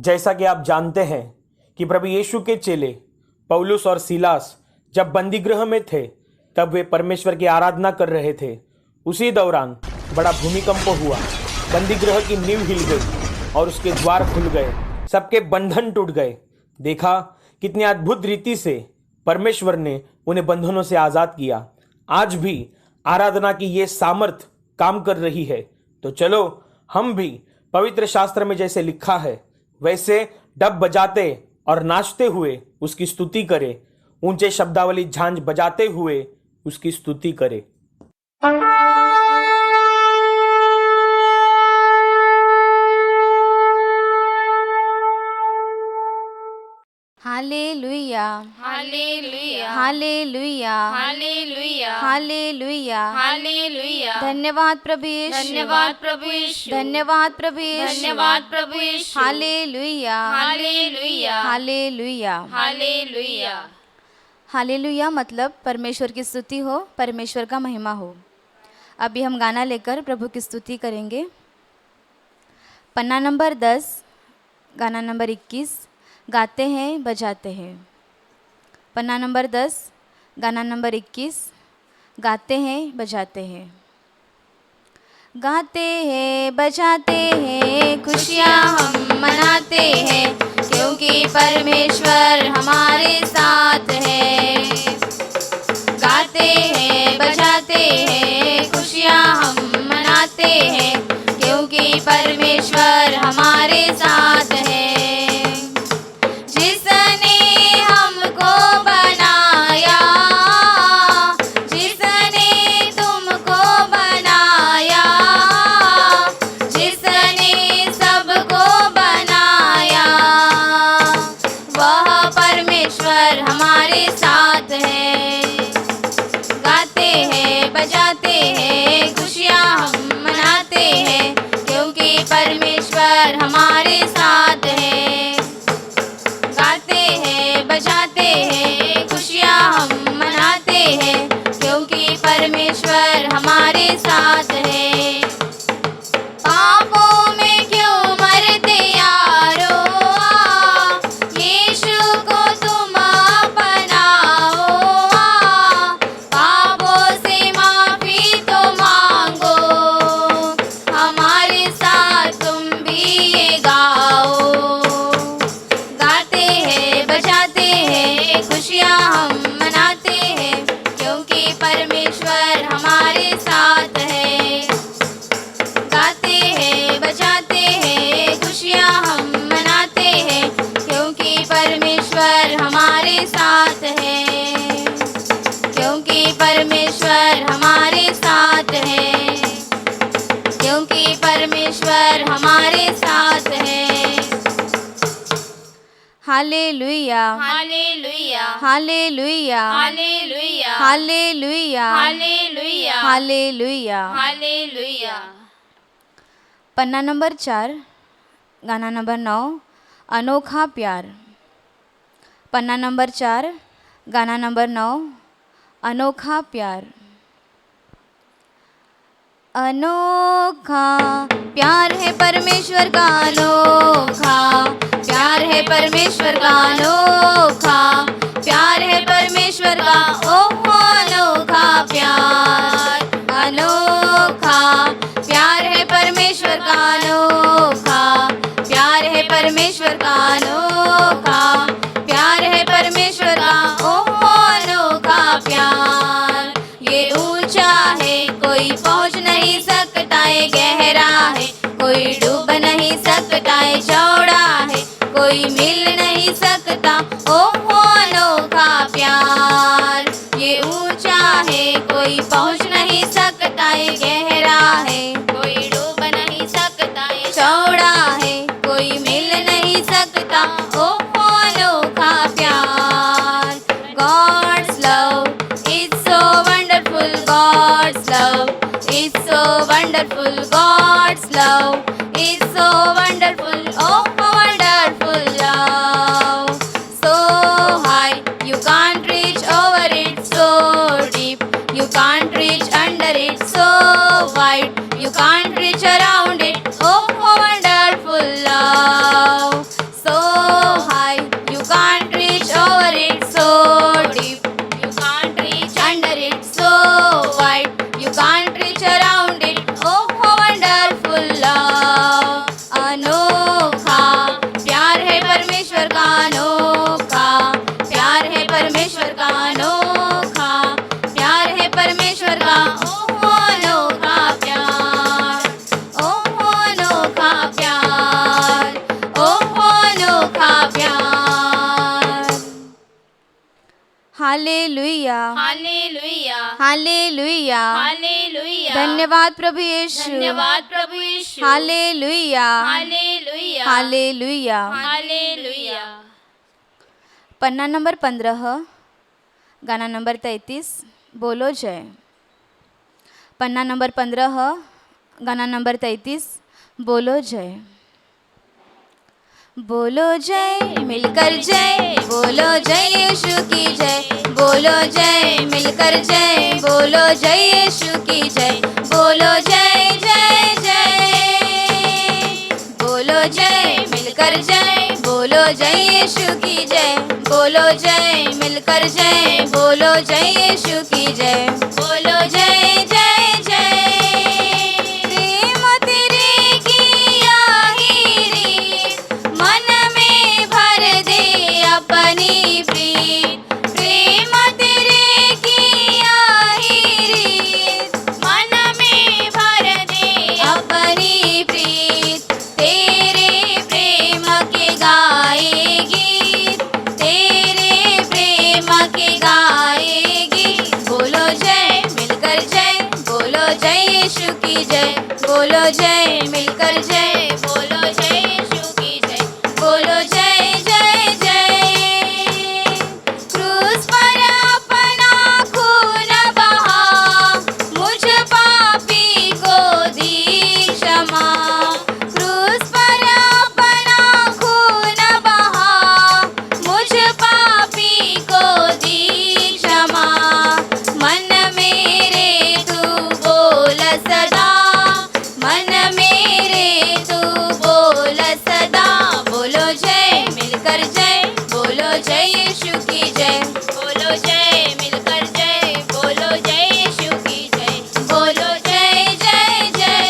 जैसा कि आप जानते हैं कि प्रभु यीशु के चेले पौलुस और सीलास जब बंदीगृह में थे तब वे परमेश्वर की आराधना कर रहे थे। उसी दौरान बड़ा भूमिकंप हुआ, बंदीगृह की नींव हिल गई और उसके द्वार खुल गए, सबके बंधन टूट गए। देखा कितनी अद्भुत रीति से परमेश्वर ने उन्हें बंधनों से आज़ाद किया। आज भी आराधना की ये सामर्थ काम कर रही है। तो चलो हम भी पवित्र शास्त्र में जैसे लिखा है वैसे डब बजाते और नाचते हुए उसकी स्तुति करें, ऊंचे शब्दावली झांझ बजाते हुए उसकी स्तुति करें। Hallelujah, hallelujah, hallelujah, hallelujah, hallelujah, hallelujah. धन्यवाद प्रभु यीशु, धन्यवाद प्रभु यीशु, धन्यवाद प्रभु यीशु, धन्यवाद प्रभु Yeshu. Hallelujah, hallelujah, hallelujah, hallelujah. Hallelujah मतलब परमेश्वर की स्तुति हो, परमेश्वर का महिमा हो। अभी हम गाना लेकर प्रभु की स्तुति करेंगे। पन्ना नंबर 10, गाना नंबर 21, गाते हैं बजाते हैं। पन्ना नंबर 10, गाना नंबर 21, गाते हैं बजाते हैं। गाते हैं बजाते हैं, खुशियाँ हम मनाते हैं, क्योंकि परमेश्वर हमारे साथ है। गाते हैं बजाते हैं, खुशियाँ हम मनाते हैं, क्योंकि परमेश्वर हमारे साथ है। परमेश्वर हमारे साथ है। गाते हैं बजाते हैं, खुशियाँ हम मनाते हैं, क्योंकि परमेश्वर हमारे साथ है। पापों में क्यों मरते यारो, यीशु को तुम अपनाओ। पापों से माफी तो मांगो, हमारे साथ तुम भी ये गाओ। गाते हैं बजाते हैं, खुशियाँ हम मनाते हैं, क्योंकि परमेश्वर हमारे साथ है। गाते हैं बजाते हैं, खुशियाँ हम मनाते हैं, क्योंकि परमेश्वर हमारे साथ है। क्योंकि परमेश्वर हमारे साथ है, क्योंकि परमेश्वर हमारे साथ है। Hallelujah, hallelujah, hallelujah, hallelujah, hallelujah, hallelujah, hallelujah. Hallelujah. पन्ना नंबर 4, गाना नंबर 9, अनोखा प्यार। पन्ना नंबर 4, गाना नंबर 9, अनोखा प्यार। अनोखा प्यार है परमेश्वर का, अनोखा प्यार है परमेश्वर का, अनोखा प्यार है परमेश्वर का। ओह अनोखा प्यार, अनोखा प्यार है परमेश्वर का, अनोखा प्यार है परमेश्वर का, अनोखा प्यार है परमेश्वर का। ओह अनोखा प्यार, ये ऊंचा है कोई पहुंच नहीं सकता, ये गहरा है कोई डूब नहीं सकता, ये चौड़ा है कोई मिल नहीं सकता। ओह अनोखा प्यार, ये ऊंचा है कोई पहुंच नहीं सकता, ये गहरा है कोई डूब नहीं सकता, ये चौड़ा है कोई मिल नहीं सकता। ओह अनोखा प्यार। God's love is so wonderful, God's love is so wonderful, God's love is so wonderful. Oh wonderful love, so high you can't reach over it, so deep you can't reach under it, so wide you can't reach around it. Oh wonderful love, परमेश्वर का अनोखा प्यार है परमेश्वर का ओहो अनोखा प्यार ओहो अनोखा प्यार ओहो अनोखा प्यार। Hallelujah hallelujah hallelujah hallelujah. धन्यवाद प्रभु यीशु धन्यवाद प्रभु Yeshu. Hallelujah hallelujah hallelujah. Hallelujah. पन्ना नंबर 15 गाना नंबर 33 बोलो जय। पन्ना नंबर 15 गाना नंबर 33 बोलो जय। बोलो जय मिलकर जय बोलो जय यीशु की जय बोलो जय मिलकर जय बोलो जय यीशु की जय बोलो जय जय जय बोलो जय मिलकर जय बोलो जय यीशु की जय बोलो जय मिलकर जय बोलो जय यीशु की जय बोलो जय जय जय। प्रेम तेरे किया ही रीत मन में भर दे अपनी प्रीत प्रेम तेरे किया ही रीत मन में भर दे अपनी प्रीत तेरे प्रेम के गाए गीत तेरे प्रेम के गाए गीत। बोलो जय मिलकर जय बोलो जय यीशु की जय बोलो जय मिलकर जय बोलो जय यीशु की जय बोलो जय जय जय। क्रूस पर अपना खून बहा मुझ पापी को दी क्षमा क्रूस पर अपना खून बहा मुझ पापी को दी क्षमा। मन मेरे तू बोल सदा मन मेरे तू बोल सदा। बोलो जय मिलकर जय बोलो जय यीशु की जय बोलो जय मिलकर जय बोलो जय यीशु की जय बोलो जय जय जय।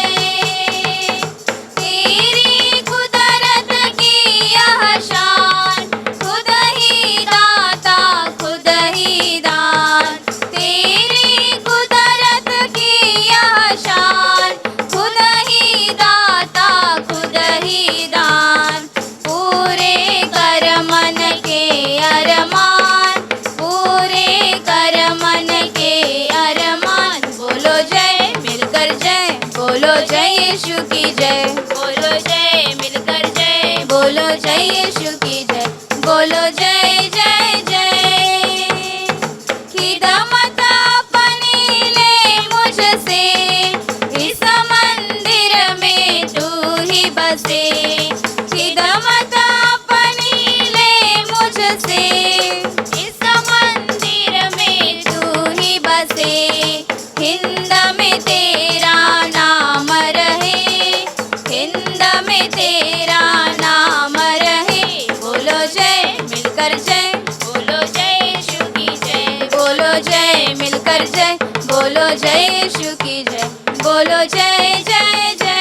तेरी कुदरत की यह शान खुद ही दाता खुद ही दान तेरी कुदरत की यह शान खुद ही दाता खुद ही दान। पूरे कर मन के अरमान पूरे कर मन के अरमान। बोलो जय मिलकर जय बोलो जय यीशु की जय बोलो जय मिलकर जय बोलो जय यीशु की जय बोलो जय जय जय। खिदमत अपनी ले मुझसे इस मंदिर में तू ही बसे खिदमत अपनी ले मुझसे इस मंदिर में तू ही बसे हिंद में तेरा नाम रहे हिंद में तेरा नाम रहे। बोलो जय मिलकर जय बोलो जय यीशु की जय बोलो जय मिलकर जय बोलो जय यीशु की जय बोलो जय जय जय।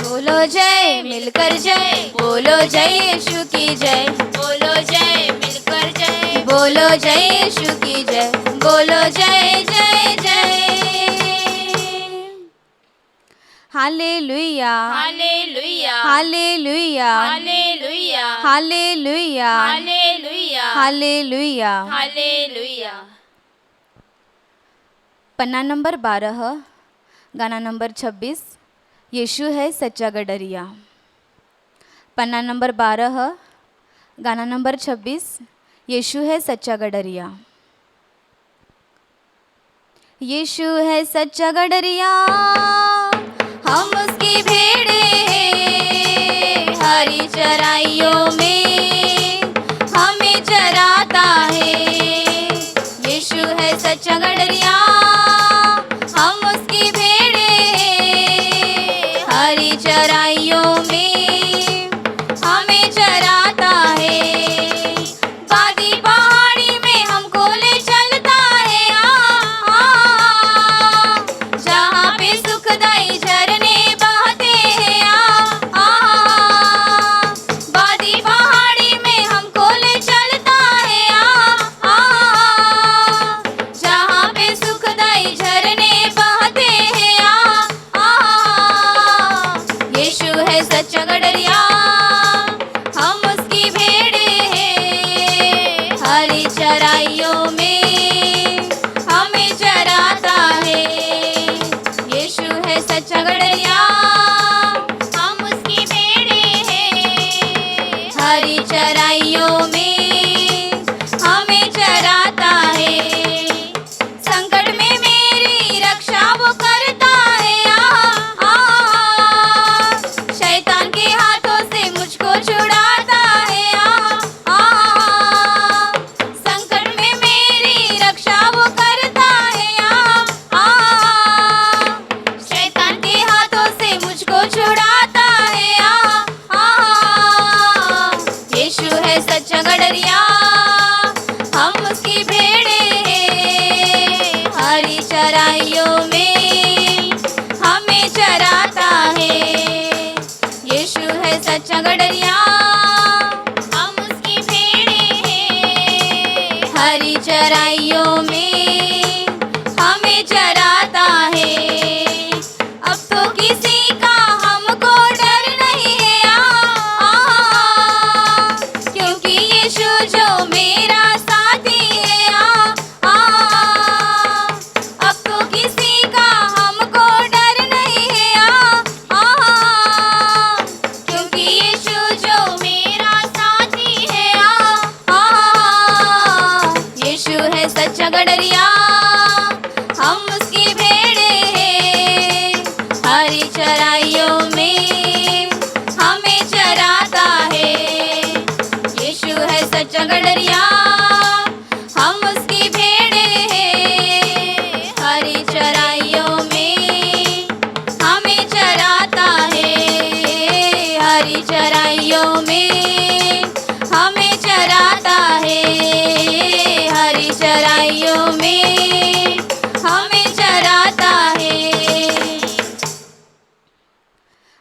बोलो जय मिलकर जय बोलो जय यीशु की जय बोलो जय मिलकर जय बोलो जय यीशु की जय बोलो जय जय जय। Hallelujah hallelujah hallelujah hallelujah hallelujah hallelujah hallelujah. Hallelujah. पन्ना नंबर 12 गाना नंबर 26 यीशु है सच्चा गडरिया। पन्ना नंबर 12 गाना नंबर 26 यीशु है सच्चा गडरिया। यीशु है सच्चा गडरिया हम उसकी भेड़े हैं हरी चराइयों में हमें चराता है। यीशु है सच्चा गडरिया हम उसकी भेड़े हैं हरी चराइयों में हमें चराता है। वादी पहाड़ी में हमको ले चलता है जहाँ पे सुखदाई झरने बहते हैं वादी पहाड़ी में हमको ले चलता है हरी चराइयों में हमें चराता है। यीशु है सच्चा गड़रिया, हम उसकी भेड़े हैं। हरी चराइयों में हमें चराता है। संकट में मेरी रक्षा वो करता है। शैतान के हाथों से मुझको छुड़ाता है। संकट में मेरी रक्षा वो करता है। शैतान के हाथों से मुझको छुड़ाता है। यीशु है सच्चा गड़रिया, हम उसकी भेड़े हैं। हरी चराइयों में हमें चराता है। यीशु है सच्चा गड़रिया, हम उसकी भेड़े हैं। हरी चराइयों में हमें चराता है। अब तो किसी का हमको डर नहीं है। क्योंकि यीशु जो मेरा साथी है। अब तो किसी का हमको डर नहीं है। क्योंकि यीशु जो मेरा साथी है। यीशु है सच्चा गड़रिया, हम उसकी भेड़े हैं। हरी चराइयों में हमें चराता है। यीशु है सच्चा गड़रिया, हम उसकी भेड़े हैं। हरी चराइयों में हमें चराता है। हरी चराइयों में हमें चराता है। हरी चराइयों में हमें चराता है।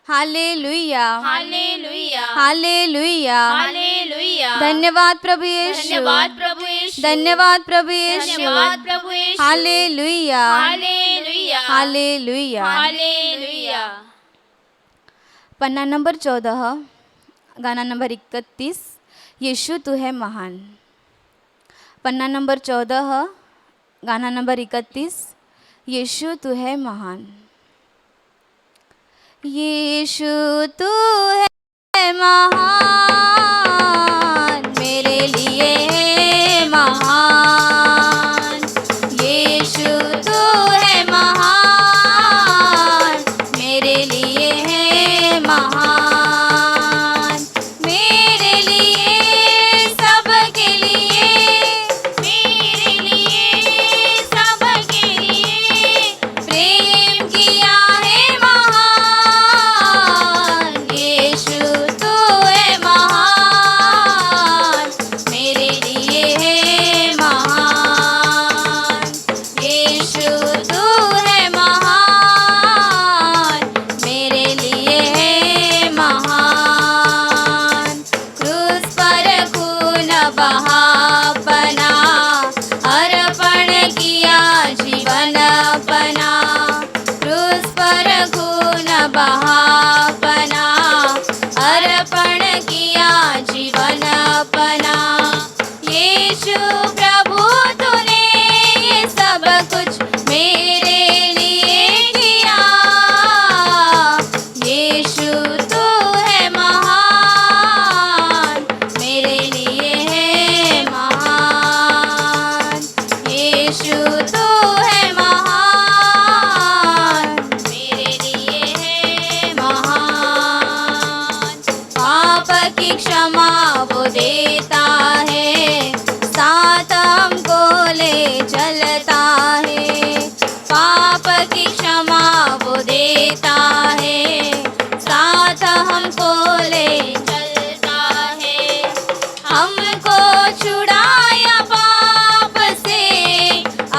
Hallelujah, hallelujah, hallelujah. हालेलुया। धन्यवाद प्रभु यीशु, धन्यवाद प्रभु यीशु, धन्यवाद प्रभु यीशु। धन्यवाद प्रभु Yeshu. Hallelujah, hallelujah, hallelujah. Hallelujah. पन्ना नंबर 14, गाना नंबर 31, यीशु तू है महान। पन्ना नंबर 14, गाना नंबर 31, यीशु तू है महान। यीशु तू है महान, मेरे लिए है महान। यीशु तू है महान, मेरे लिए है महान। मेरे लिए, सबके लिए, मेरे लिए, सबके लिए प्रेम किया है महान। यीशु तू है महान, मेरे लिए है महान। यीशु तू है महान, मेरे लिए है महान। क्रूस पर खून बहा अपना, अर्पण किया जीवन अपना। क्रूस पर खून बहा अपना, अर्पण किया जीवन अपना। यीशु प्रभु तूने ये सब कुछ मेरे लिए किया। यीशु तू है महान, मेरे लिए है महान। यीशु तू है महान, मेरे लिए है महान। पाप की क्षमा वो देता है, साथ हमको ले चलता है। पाप की क्षमा वो देता है, साथ हमको ले चलता है। हमको छुड़ाया पाप से,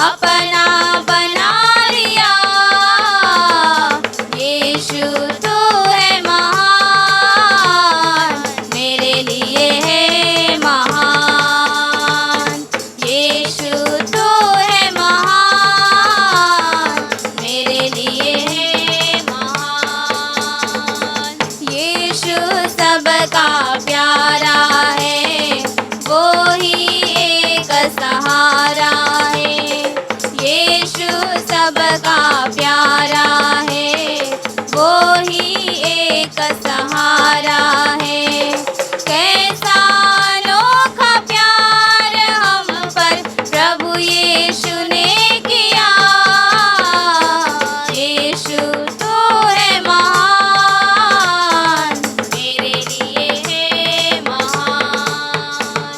अपना बना लिया। यीशु तू है महान, मेरे लिए है महान। यीशु तू है महान, मेरे लिए है महान। यीशु सबका सहारा है, यीशु सबका प्यारा है, वो ही एक सहारा है। कैसा अनोखा प्यार हम पर प्रभु यीशु ने किया, यीशु तो है महान, मेरे लिए है महान।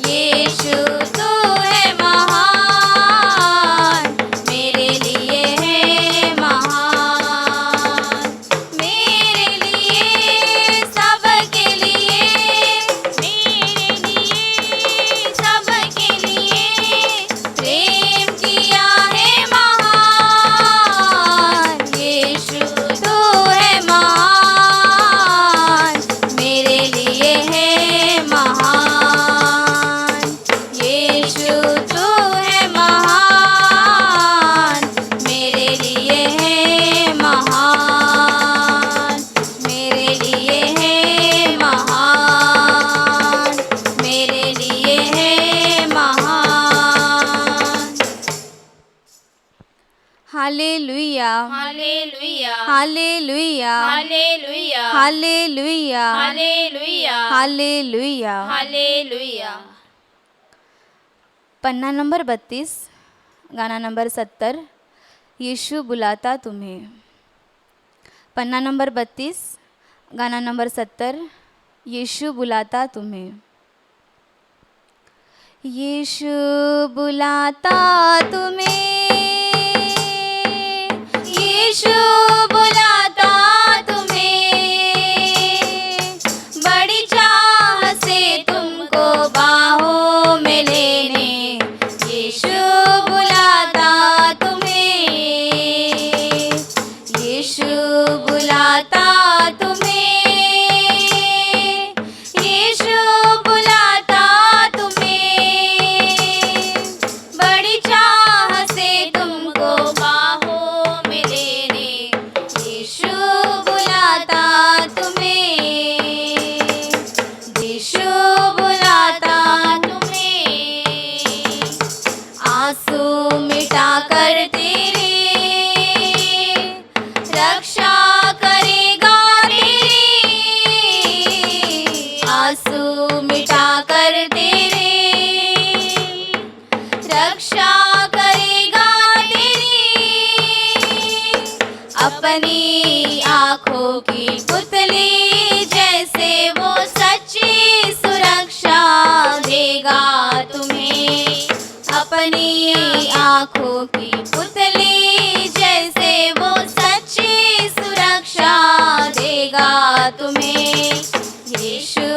यीशु तो है महान, मेरे लिए है महान, मेरे लिए सबके लिए, मेरे लिए सबके लिए प्रेम किया है महान, यीशु तो है महान, मेरे लिए है महान, यीशु तो है महान, मेरे लिए है महान, मेरे लिए है महान, मेरे लिए है महान। हालेलुया, hallelujah hallelujah, hallelujah hallelujah, hallelujah hallelujah. Hallelujah. पन्ना नंबर 32, गाना नंबर 70, यीशु बुलाता तुम्हें। पन्ना नंबर 32, गाना नंबर 70, यीशु बुलाता तुम्हें। यीशु बुलाता तुम्हें, यीशु बुलाता तुम्हें, बड़ी चाह से तुमको बाहों में लेने, यीशु बुलाता तुम्हें, यीशु बुलाता तुम्हें, यीशु बुलाता तुम्हें, बड़ी चाह से तुमको बाहों में लेने, यीशु बुलाता तुम्हें, यीशु बुलाता तुम्हें आंसू मिटा कर तेरी रक्षा करेगा तेरी, आंसू मिटा कर तेरी रक्षा करेगा तेरी, अपनी आँखों की पुतली जैसे वो सच्ची सुरक्षा देगा तुम्हें, अपनी आँखों की पुतली जैसे वो सच्ची सुरक्षा देगा तुम्हें, यीशु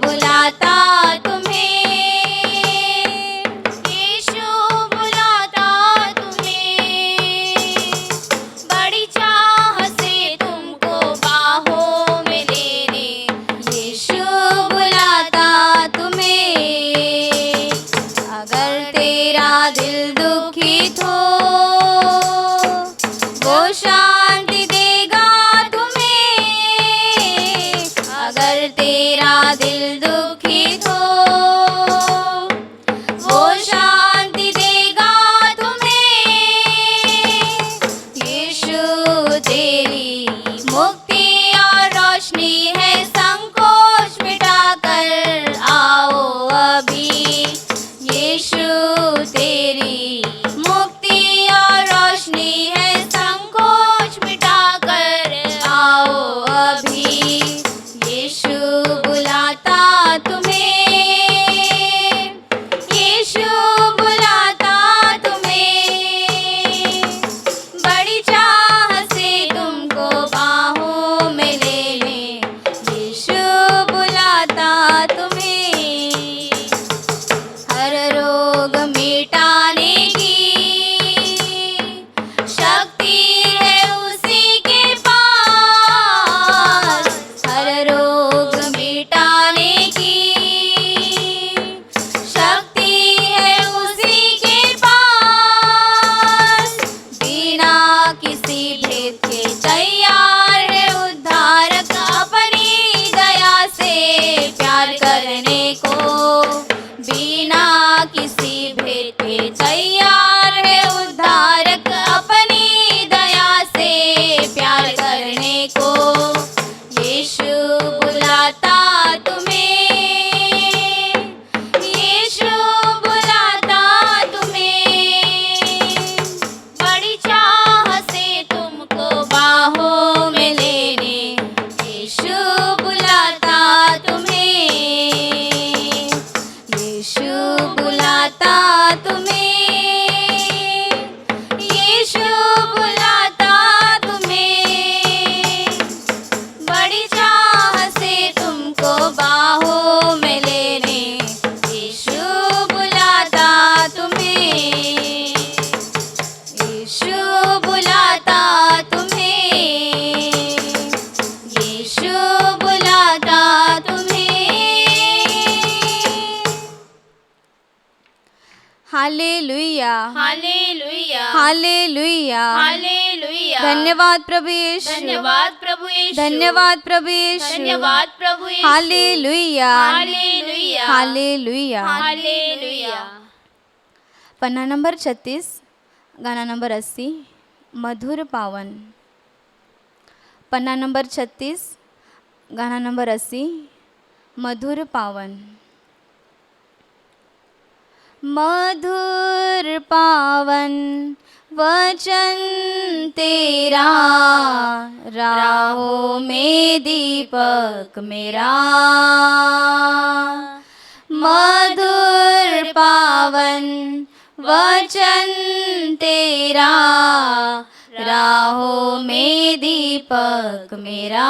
बुलाता तुम्हें, यीशु बुलाता तुम्हें, बड़ी चाह से तुमको बाहों में लेने, यीशु बुलाता तुम्हें। अगर तेरा दिल दुखित हो, वो शांति देगा तुम्हें, अगर तेरा दिल दुखित हो, वो शांति देगा तुम्हें, यीशु तेरी मुक्ति और रोशनी है, संकोच मिटाकर आओ अभी, यीशु तेरी मुक्ति और रोशनी है, संकोच मिटाकर आओ अभी, यीशु बुलाता तुम्हें, यीशु बुलाता तुम्हें, बड़ी चाह से तुमको बाहों में लेने, यीशु बुलाता तुम्हें, हर रोग मिटाने हालेलुया, हालेलुया, हालेलुया। हालेलुया। धन्यवाद प्रभु यीशु, धन्यवाद प्रभु यीशु, धन्यवाद प्रभु यीशु, धन्यवाद प्रभु Yeshu. Hallelujah, hallelujah, hallelujah. Hallelujah. पन्ना नंबर 36, गाना नंबर 80, मधुर पावन। पन्ना नंबर 36, गाना नंबर 80, मधुर पावन। मधुर पावन वचन तेरा, राहों में दीपक मेरा। मधुर पावन वचन तेरा, राहों में दीपक मेरा।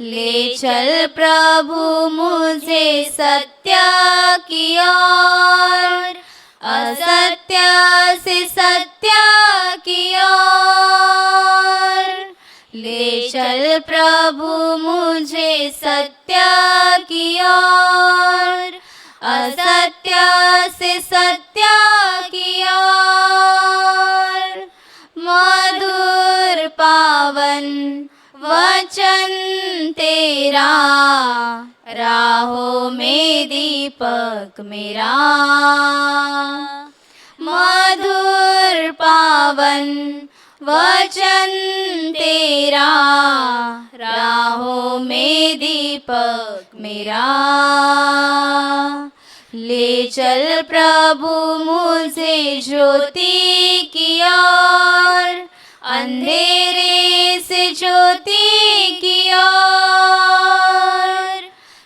ले चल प्रभु मुझे सत्य की ओर, असत्य से सत्य की ओर। ले चल प्रभु मुझे सत्य की ओर, असत्य से सत्य की ओर। मधुर पावन वचन तेरा, राहों में दीपक मेरा। मधुर पावन वचन तेरा, राहों में दीपक मेरा। ले चल प्रभु मुझे ज्योति की ओर, अंधेरे से ज्योति की ओर।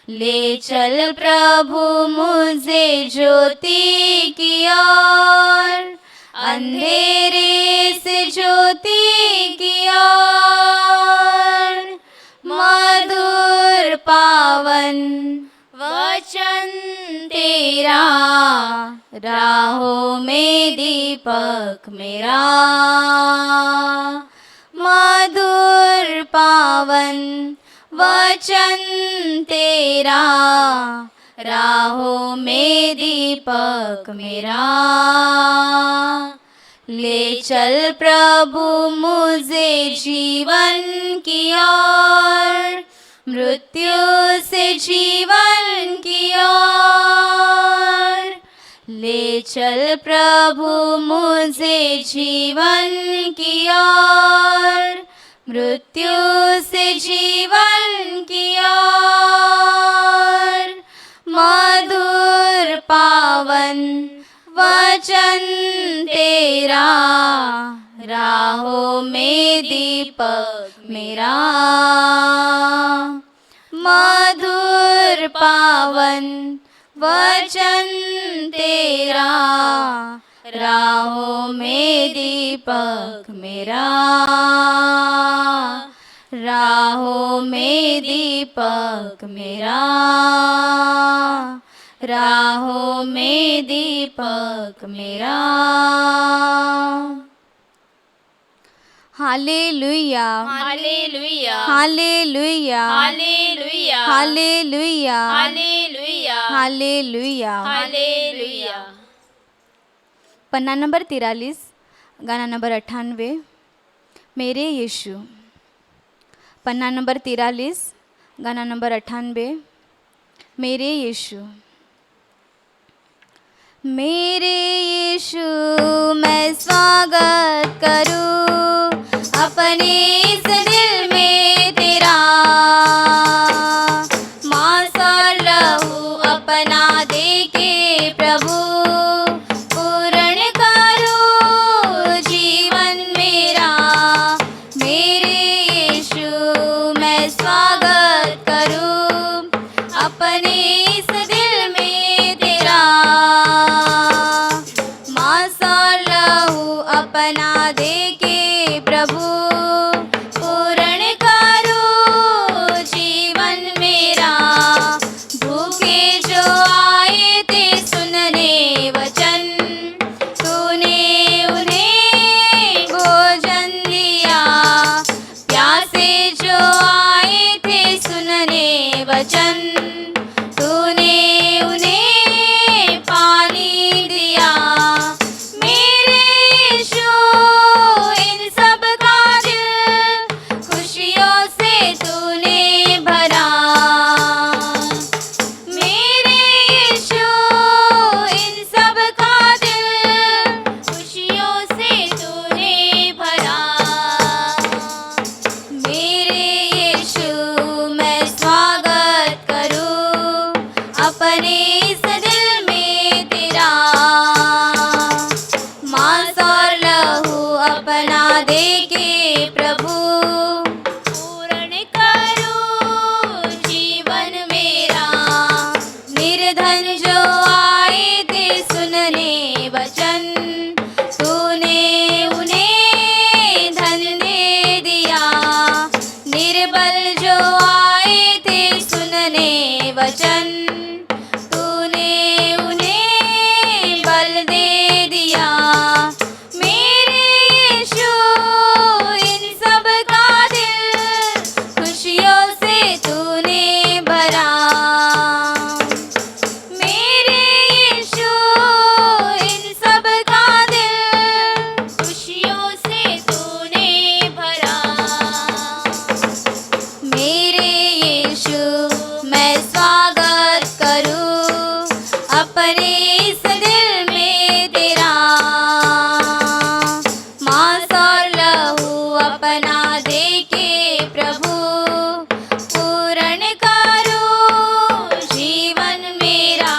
ले चल प्रभु मुझे ज्योति की ओर, अंधेरे से ज्योति की ओर। मधुर पावन वचन तेरा, राहों में दीपक मेरा। मधुर पावन वचन तेरा, राहों में दीपक मेरा। ले चल प्रभु मुझे जीवन की ओर, मृत्यु से जीवन की ओर। ले चल प्रभु मुझे जीवन की ओर, मृत्यु से जीवन की ओर। मधुर पावन वचन तेरा, राहों में दीपक मेरा। मधुर पावन वचन तेरा, राहों में दीपक मेरा। राहों में दीपक मेरा, राहों में दीपक मेरा। हालेलुया, hallelujah, hallelujah, hallelujah, hallelujah, hallelujah, hallelujah. Hallelujah. पन्ना नंबर 43, गाना नंबर 98, मेरे यीशु। पन्ना नंबर 43, गाना नंबर 98, मेरे यीशु। मेरे यीशु मैं स्वागत करूं अपने इस दिल में तेरा। मांस और लहू अपना दे के प्रभु, पूर्ण करो जीवन मेरा। मेरे यीशु मैं स्वागत करूं अपने इस दिल में तेरा। मांस और लहू अपना दे के प्रभु, पूर्ण करो जीवन मेरा। भूखे जो आए थे सुनने दे के प्रभु पूर्ण करो जीवन मेरा। निर्धन जो आए थे सुनने वचन, तूने उन्हें धन दे दिया। निर्बल जो आए थे सुनने वचन, तूने उन्हें बल दे दिया। मेरे यीशु इन सब का दिल खुशियों से तूने भरा। मेरे यीशु इन सब का दिल खुशियों से तूने भरा। मेरे यीशु मैं स्वागत करूं अपने इस दिल में तेरा। मांस और लहू अपना दे के प्रभु पूर्ण करो जीवन मेरा।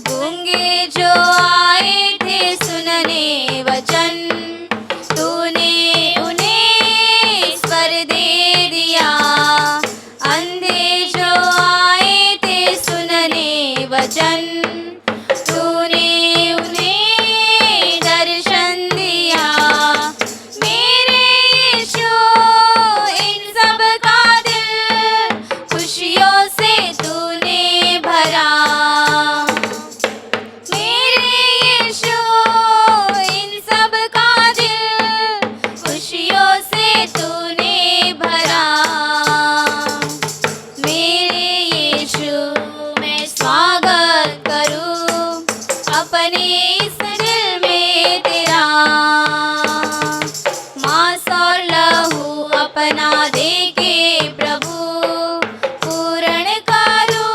गूंगे जो आए थे सुनने वचन, तूने उन्हें स्वर दे दिया। अंधे जो आए थे सुनने वचन, तूने उन्हें दर्शन दिया। मेरे यीशु इन सब का दिल खुशियों से तूने भरा। मेरे यीशु इन सब का दिल खुशियों से तूने भरा। मेरे यीशु मैं स्वागत करूं अपने इस दिल में तेरा। मांस और लहू अपना दे के प्रभु पूर्ण करो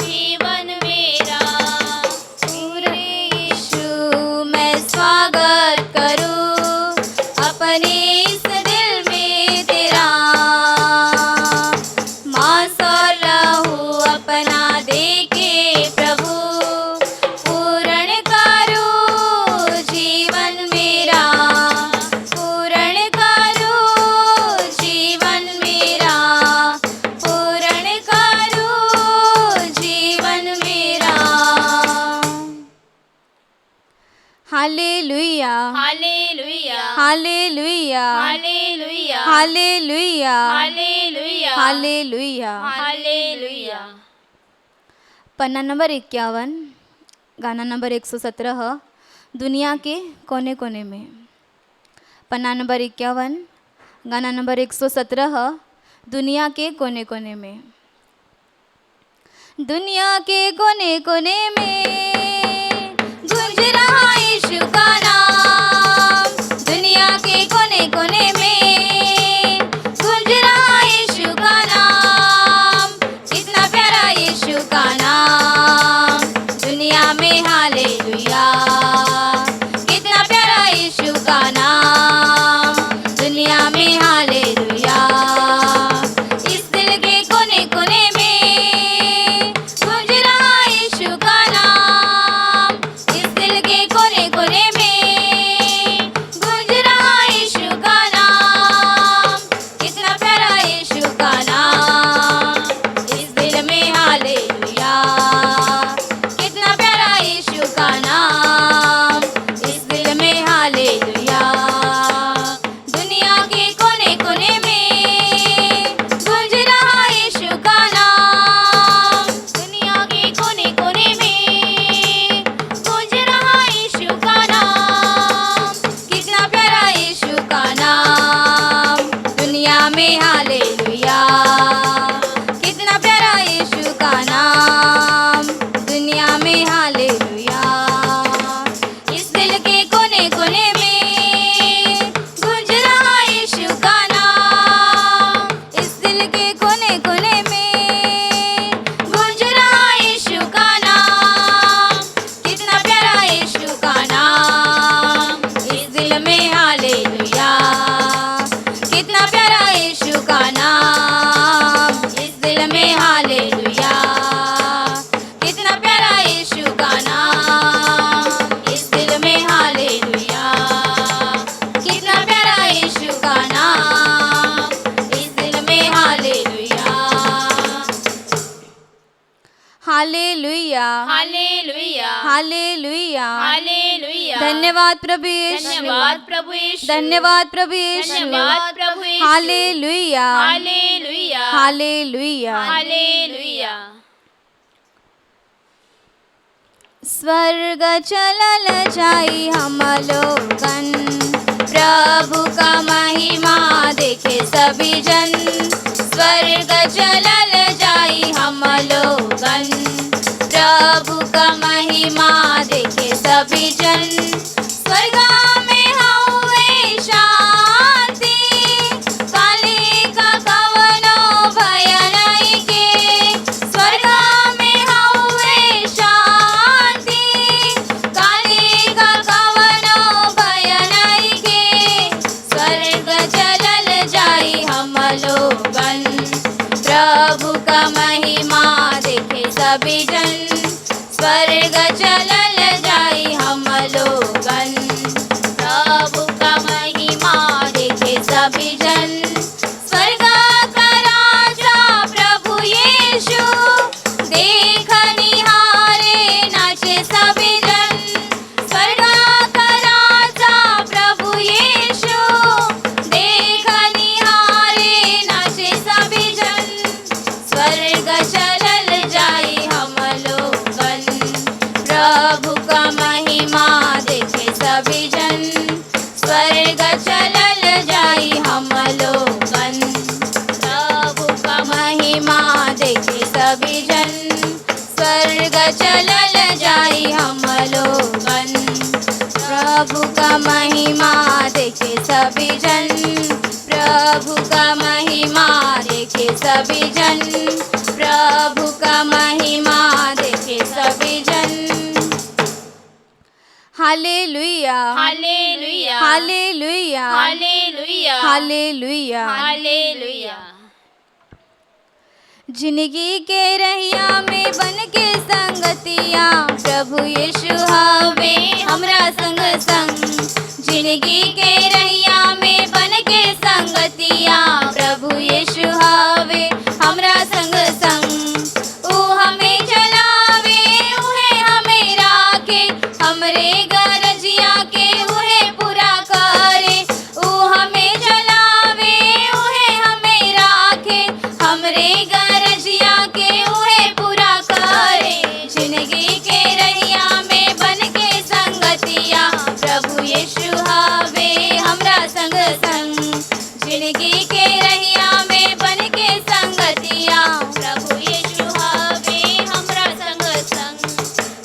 जीवन मेरा। पूर्ण यीशु मैं स्वागत करूं अपने इस दिल में तेरा। मांस और लहू अपना दे के प्रभु पूर्ण करो जीवन मेरा। पूर्ण करो जीवन मेरा। पूर्ण करो जीवन मेरा। हालेलुया hallelujah. Hallelujah hallelujah. Hallelujah hallelujah. Hallelujah. Hallelujah. पन्ना नंबर 51, गाना नंबर 117, दुनिया के कोने कोने में। पन्ना नंबर 51, गाना नंबर 117, दुनिया के कोने कोने में। दुनिया के कोने कोने में गूंज रहा यीशु का नाम। दुनिया के कोने कोने में गूंज रहा यीशु का नाम। कितना प्यारा यीशु का नाम दुनिया में। हालेलुया। कितना प्यारा यीशु का नाम दुनिया में। हालेलुया। इस दिल के कोने कोने में गूंज रहा यीशु का नाम। इस दिल के कोने कोने में गूंज रहा यीशु का नाम। कितना प्यारा यीशु का नाम इस दिल में। हालेलुया। कितना प्यारा यीशु का नाम हालेलुया हालेलुया। हालेलुया धन्यवाद प्रभु यीशु, धन्यवाद प्रभु यीशु धन्यवाद प्रभु यीशु, धन्यवाद प्रभु Yeshu hallelujah hallelujah hallelujah. Hallelujah स्वर्ग चलल जाई हम लोगन, प्रभु का महिमा देखे सभी जन। स्वर्ग चलल जाई हम लोगन, प्रभु का महिमा देखे सभी जन। स्वर्ग में हउवे शांति, काले का कवनो भय नइखे। स्वर्ग में हउवे शांति, काले का कवनो भय नइखे। स्वर्ग चलल जाई हम लोगन, प्रभु का महिमा देखे सभी जन। स्वर्ग चलल जाई हम लोगन, प्रभु का महिमा देखे सभी जन। स्वर्ग का राजा प्रभु यीशु, देख निहारे नाचे सभी जन। स्वर्ग का राजा प्रभु यीशु, देख निहारे नाचे सभी जन। स्वर्ग चलल जाई हम लोगन, प्रभु का महिमा देखे सभी जन। स्वर्ग चलल जाई हम लोगन, प्रभु का महिमा देखे सभी जन। स्वर्ग चलल जाई हम लोगन, प्रभु का महिमा देखे सभी जन। प्रभु का महिमा देखे सभी जन, प्रभु का महिमा देखे सभी जन। Hallelujah hallelujah hallelujah hallelujah hallelujah. Hallelujah जिंदगी के रहिया में बन के संगतिया, प्रभु यीशु हवे हमरा संग संग। जिंदगी के रहिया में बन के संगतिया, प्रभु यीशु हवे हमरा संग संग। ऊ हमें चलावे उहे हमें राखे, हमरे गरजिया के उहे पूरा करे। ऊ हमें चलावे उहे हमें राखे, हमरे गरजिया के उहे पूरा करे। जिंदगी के रहिया में बन के संगतिया, प्रभु यीशु हवे हमरा संग संग। जिंदगी के रहिया में बन के संगतिया, प्रभु यीशु हवे हमरा संग संग।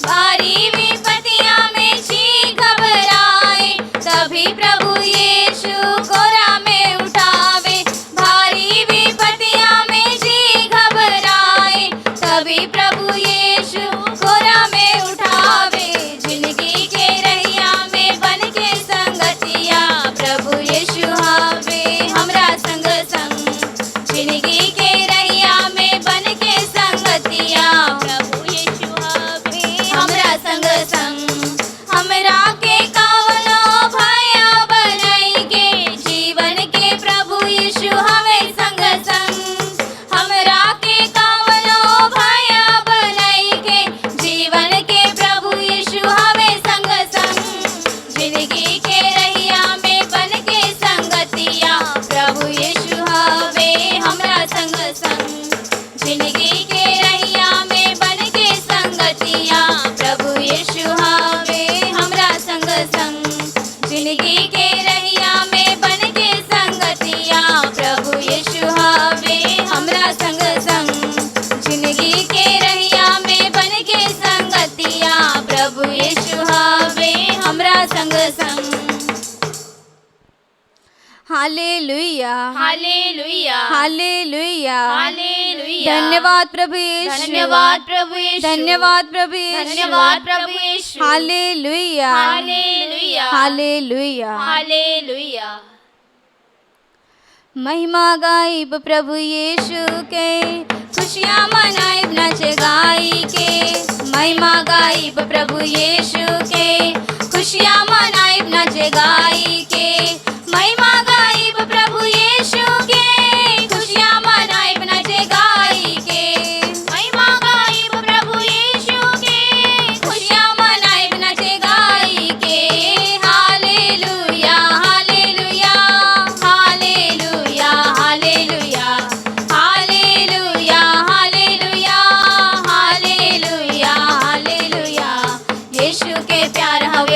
भारी विपत्तियां में जी घबराए, तभी प्रभु यीशु कोरा में उठावे। भारी विपत्तियां में जी घबराए, तभी प्रभु यीशु कोरा में उठावे। जिंदगी के रहिया में बन के संगतिया, प्रभु यीशु हवे हमरा संग संग। जिंदगी के रहिया में बन के संगतिया, प्रभु यीशु हवे हमरा संग संग। हमरा के कवनो भय बनाई के, जीवन के प्रभु यीशु हवे संग संग। हमरा के कवनो भय बनाई के, जीवन के प्रभु यीशु हवे संग संग। जिंदगी के रहिया में बन के संगतिया, प्रभु यीशु हवे हमरा संग संग। जिंदगी के रहिया में बन के संगतिया, प्रभु यीशु हवे हमरा संग संग। जिंदगी के रहिया में बन के संगतिया, प्रभु यीशु हवे हमरा संग संग। जिंदगी के रहिया में बन के संगतिया, प्रभु यीशु हवे हमरा संग संग। Hallelujah hallelujah hallelujah. हालेलुया धन्यवाद प्रभु यीशु, धन्यवाद प्रभु यीशु धन्यवाद प्रभु यीशु, धन्यवाद प्रभु Yeshu hallelujah hallelujah hallelujah. Hallelujah महिमा गाइब प्रभु यीशु के, खुशियाँ मनाइब नच गाई के। महिमा गाइब प्रभु यीशु के, खुशियाँ मनाइब नच गाई के। महिमा गाइब प्रभु यीशु के, खुशियाँ मनाइब नच गाई के। महिमा गाइब प्रभु यीशु के,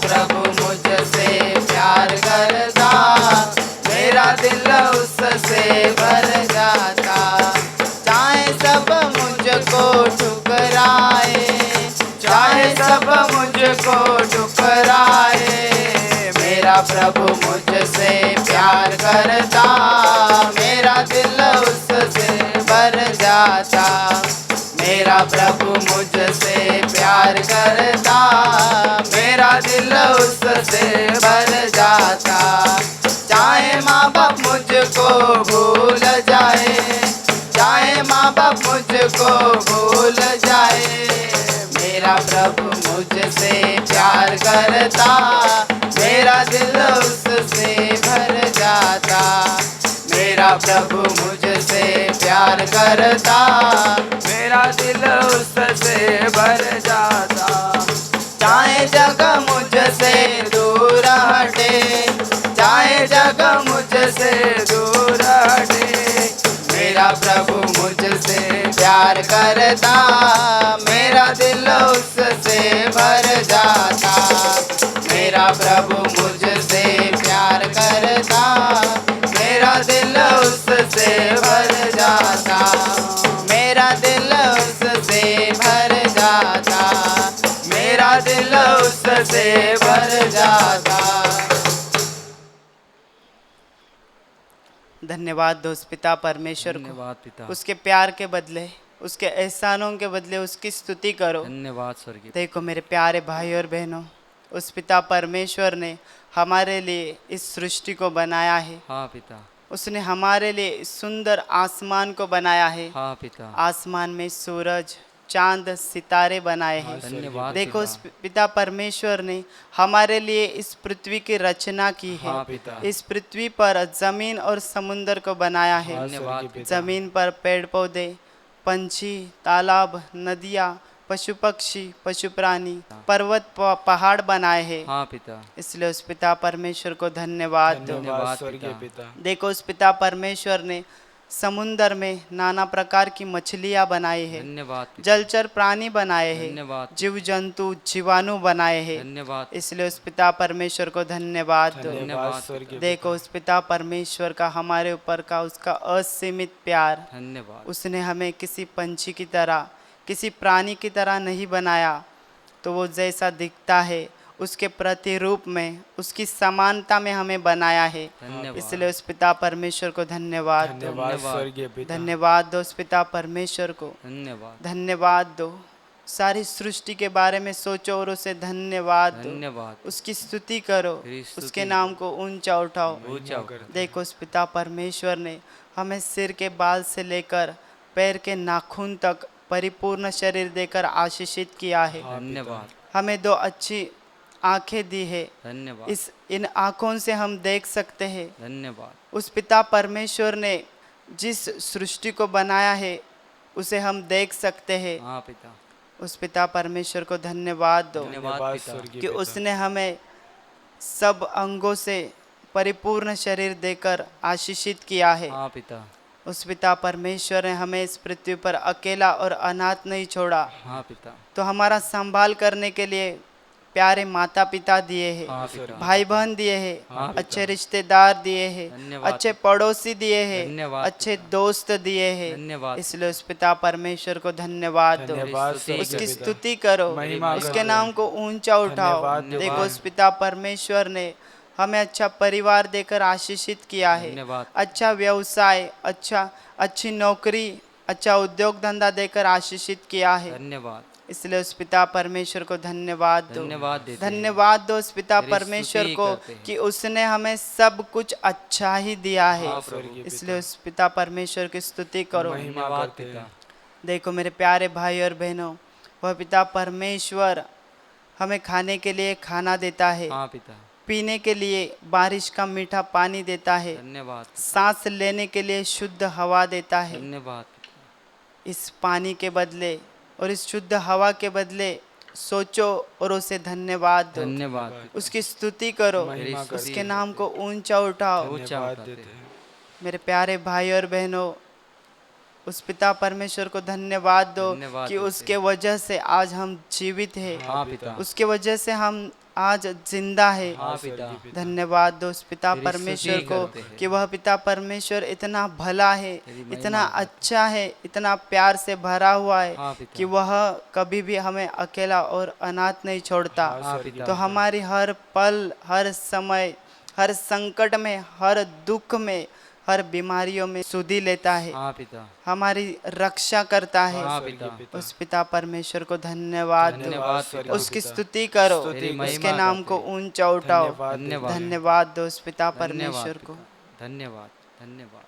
प्रभु मुझसे प्यार करता, मेरा दिल उससे भर जाता। चाहे सब मुझको ठुकराए, चाहे सब मुझको ठुकराए, मेरा प्रभु मुझसे प्यार करता, मेरा दिल उससे भर जाता। मेरा प्रभु मुझसे प्यार करता, मेरा दिल उससे भर जाता। चाहे माँ बाप मुझको भूल जाए, चाहे माँ बाप मुझको भूल जाए, मेरा प्रभु मुझसे प्यार करता, मेरा दिल उससे भर जाता। मेरा प्रभु मुझसे प्यार करता, मेरा दिल उससे भर जाता। चाहे जगह मुझसे दूर हटे, चाहे जगह मुझसे दूर हटे, मेरा प्रभु मुझसे प्यार करता, मेरा दिल उससे भर जाता। मेरा प्रभु मुझसे प्यार करता, मेरा दिल उससे भर जाता। मेरा दिल उससे भर जाता, मेरा दिल उससे भर जाता। धन्यवाद दोस्त पिता परमेश्वर को, धन्यवाद पिता। उसके प्यार के बदले, उसके एहसानों के बदले उसकी स्तुति करो। धन्यवाद स्वर्गीय। देखो मेरे प्यारे भाई और बहनों, उस पिता परमेश्वर ने हमारे लिए इस सृष्टि को बनाया है। हाँ पिता। उसने हमारे लिए इस सुंदर आसमान को बनाया है। हाँ पिता। आसमान में सूरज, चांद, सितारे बनाए हैं। धन्यवाद देखो पिता। इस पिता परमेश्वर ने हमारे लिए इस पृथ्वी की रचना की है। हाँ पिता। इस पृथ्वी पर जमीन और समुंदर को बनाया है। धन्यवाद पिता। जमीन पर पेड़ पौधे, पंछी, तालाब, नदियाँ, पशु पक्षी, पशु प्राणी, पर्वत, पहाड़ बनाए हैं। हाँ पिता। इसलिए उस पिता परमेश्वर को धन्यवाद दो। धन्यवाद स्वर्गीय पिता। पिता। देखो उस पिता परमेश्वर ने समुंदर में नाना प्रकार की मछलियाँ बनाई है, धन्यवाद पिता। जलचर प्राणी बनाए हैं, धन्यवाद। जीव जंतु जीवाणु बनाए हैं। धन्यवाद। इसलिए उस पिता परमेश्वर को धन्यवाद दो। धन्यवाद स्वर्गीय देखो उस पिता परमेश्वर का हमारे ऊपर का उसका असीमित प्यार। धन्यवाद। उसने हमें किसी पंछी की तरह, किसी प्राणी की तरह नहीं बनाया, तो वो जैसा दिखता है उसके प्रतिरूप में, उसकी समानता में हमें बनाया है। धन्यवाद। इसलिए उस पिता परमेश्वर को धन्यवाद दो। धन्यवाद स्वर्गीय पिता। धन्यवाद दो उस पिता परमेश्वर को। धन्यवाद। धन्यवाद दो। सारी सृष्टि के बारे में सोचो और उसे धन्यवाद दो। धन्यवाद। उसकी स्तुति करो, तेरी स्तुति उसके नाम को ऊंचा उठाओ। ऊंचा कर। देखो उस पिता परमेश्वर ने हमें सिर के बाल से लेकर पैर के नाखून तक परिपूर्ण शरीर देकर आशीषित किया है। धन्यवाद। हमें दो अच्छी आंखें दी है। धन्यवाद। इन आँखों से हम देख सकते हैं। धन्यवाद। उस पिता परमेश्वर ने जिस सृष्टि को बनाया है उसे हम देख सकते हैं। हाँ पिता। उस पिता परमेश्वर को धन्यवाद दो धन्यवाद पिता। कि उसने हमें सब अंगों से परिपूर्ण शरीर देकर आशीषित किया है। हाँ पिता। उस पिता परमेश्वर ने हमें इस पृथ्वी पर अकेला और अनाथ नहीं छोड़ा, हाँ पिता। तो हमारा संभाल करने के लिए प्यारे माता पिता दिए हैं, हाँ पिता। भाई बहन दिए हैं, हाँ पिता। अच्छे रिश्तेदार दिए हैं, धन्यवाद। अच्छे पड़ोसी दिए हैं, धन्यवाद अच्छे पिता। दोस्त दिए हैं। धन्यवाद। इसलिए उस पिता परमेश्वर को धन्यवाद दो। धन्यवाद स्तुति उसकी पिता। स्तुति करो, महिमा उसके करो। नाम को ऊंचा उठाओ। धन्यवाद। देखो उस पिता परमेश्वर ने हमें अच्छा परिवार देकर आशीषित किया है, धन्यवाद। अच्छा व्यवसाय, अच्छी नौकरी, अच्छा उद्योग धंधा देकर आशीषित किया है। धन्यवाद। इसलिए उस पिता परमेश्वर को धन्यवाद दो। धन्यवाद देते हैं। धन्यवाद दो उस पिता तेरी परमेश्वर स्तुति को करते हैं। कि उसने हमें सब कुछ अच्छा ही दिया है। हाँ प्रभु। इसलिए उस पिता परमेश्वर की स्तुति करो। धन्यवाद पिता। देखो मेरे प्यारे भाई और बहनों, वह पिता परमेश्वर हमें खाने के लिए खाना देता है, हाँ पिता। पीने के लिए बारिश का मीठा पानी देता है, धन्यवाद। सांस लेने के लिए शुद्ध हवा देता है। धन्यवाद। इस पानी के बदले और इस शुद्ध हवा के बदले सोचो और उसे धन्यवाद दो। धन्यवाद। उसकी स्तुति करो, महिमा करो। उसके नाम को ऊंचा उठाओ। ऊंचा धन्यवाद उठाते देते हैं। हैं। मेरे प्यारे भाई और बहनों, उस पिता परमेश्वर को धन्यवाद दो धन्यवाद कि देते उसके वजह से आज हम जीवित हैं। हाँ पिता। उसके वजह से हम आज जिंदा है। हाँ पिता, धन्यवाद दो उस पिता तेरी परमेश्वर स्तुति को करते हैं। कि वह पिता परमेश्वर इतना भला है, तेरी महिमा इतना करते हैं। अच्छा है, इतना प्यार से भरा हुआ है हाँ पिता। कि वह कभी भी हमें अकेला और अनाथ नहीं छोड़ता। हाँ पिता। तो हमारी हर पल, हर समय, हर संकट में, हर दुख में, हर बीमारियों में सुधि लेता है, हाँ पिता, हमारी रक्षा करता है। हाँ पिता, उस पिता परमेश्वर को धन्यवाद दो, धन्यवाद पिता, उसकी स्तुति करो, तेरी महिमा उसके नाम को करते। ऊंचा उठाओ। धन्यवाद। धन्यवाद दो उस पिता धन्यवाद परमेश्वर को। पिता, धन्यवाद, धन्यवाद।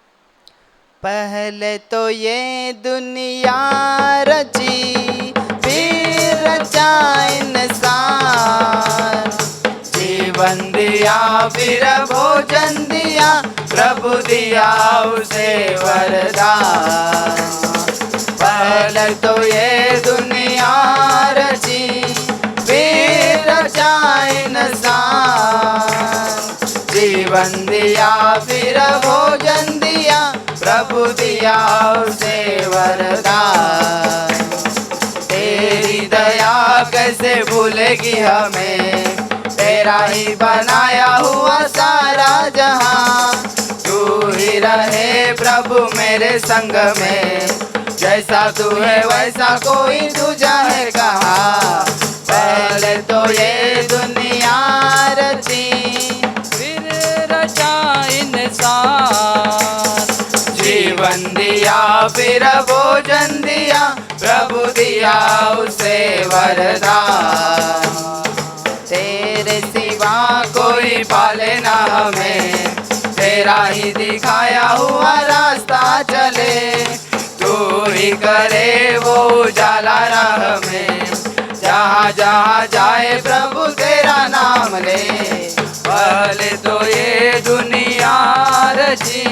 पहले तो ये दुनिया रची, फिर रचा इंसान, जीवन दिया फिर भोजन दिया, प्रभु दिया उसे वरदान। पहले तो ये दुनिया रची, फिर रचा इंसान, जीवन दिया फिर भोजन दिया, प्रभु दिया उसे वरदान। तेरी दया कैसे भूलेगी हमें, तेरा ही बनाया हुआ सारा जहां। तू ही रहे प्रभु मेरे संग में, जैसा तू है वैसा कोई दूजा है कहाँ। पहले तो ये दुनिया रची, फिर रचा इंसान, जीवन दिया फिर भोजन दिया, प्रभु दिया उसे वरदान। तेरे सिवा कोई पाले ना हमें, तेरा ही दिखाया हुआ रास्ता चले। तू ही करे वो उजाला राह में, जहाँ जहाँ जाए प्रभु तेरा नाम ले। पहले तो ये दुनिया रची,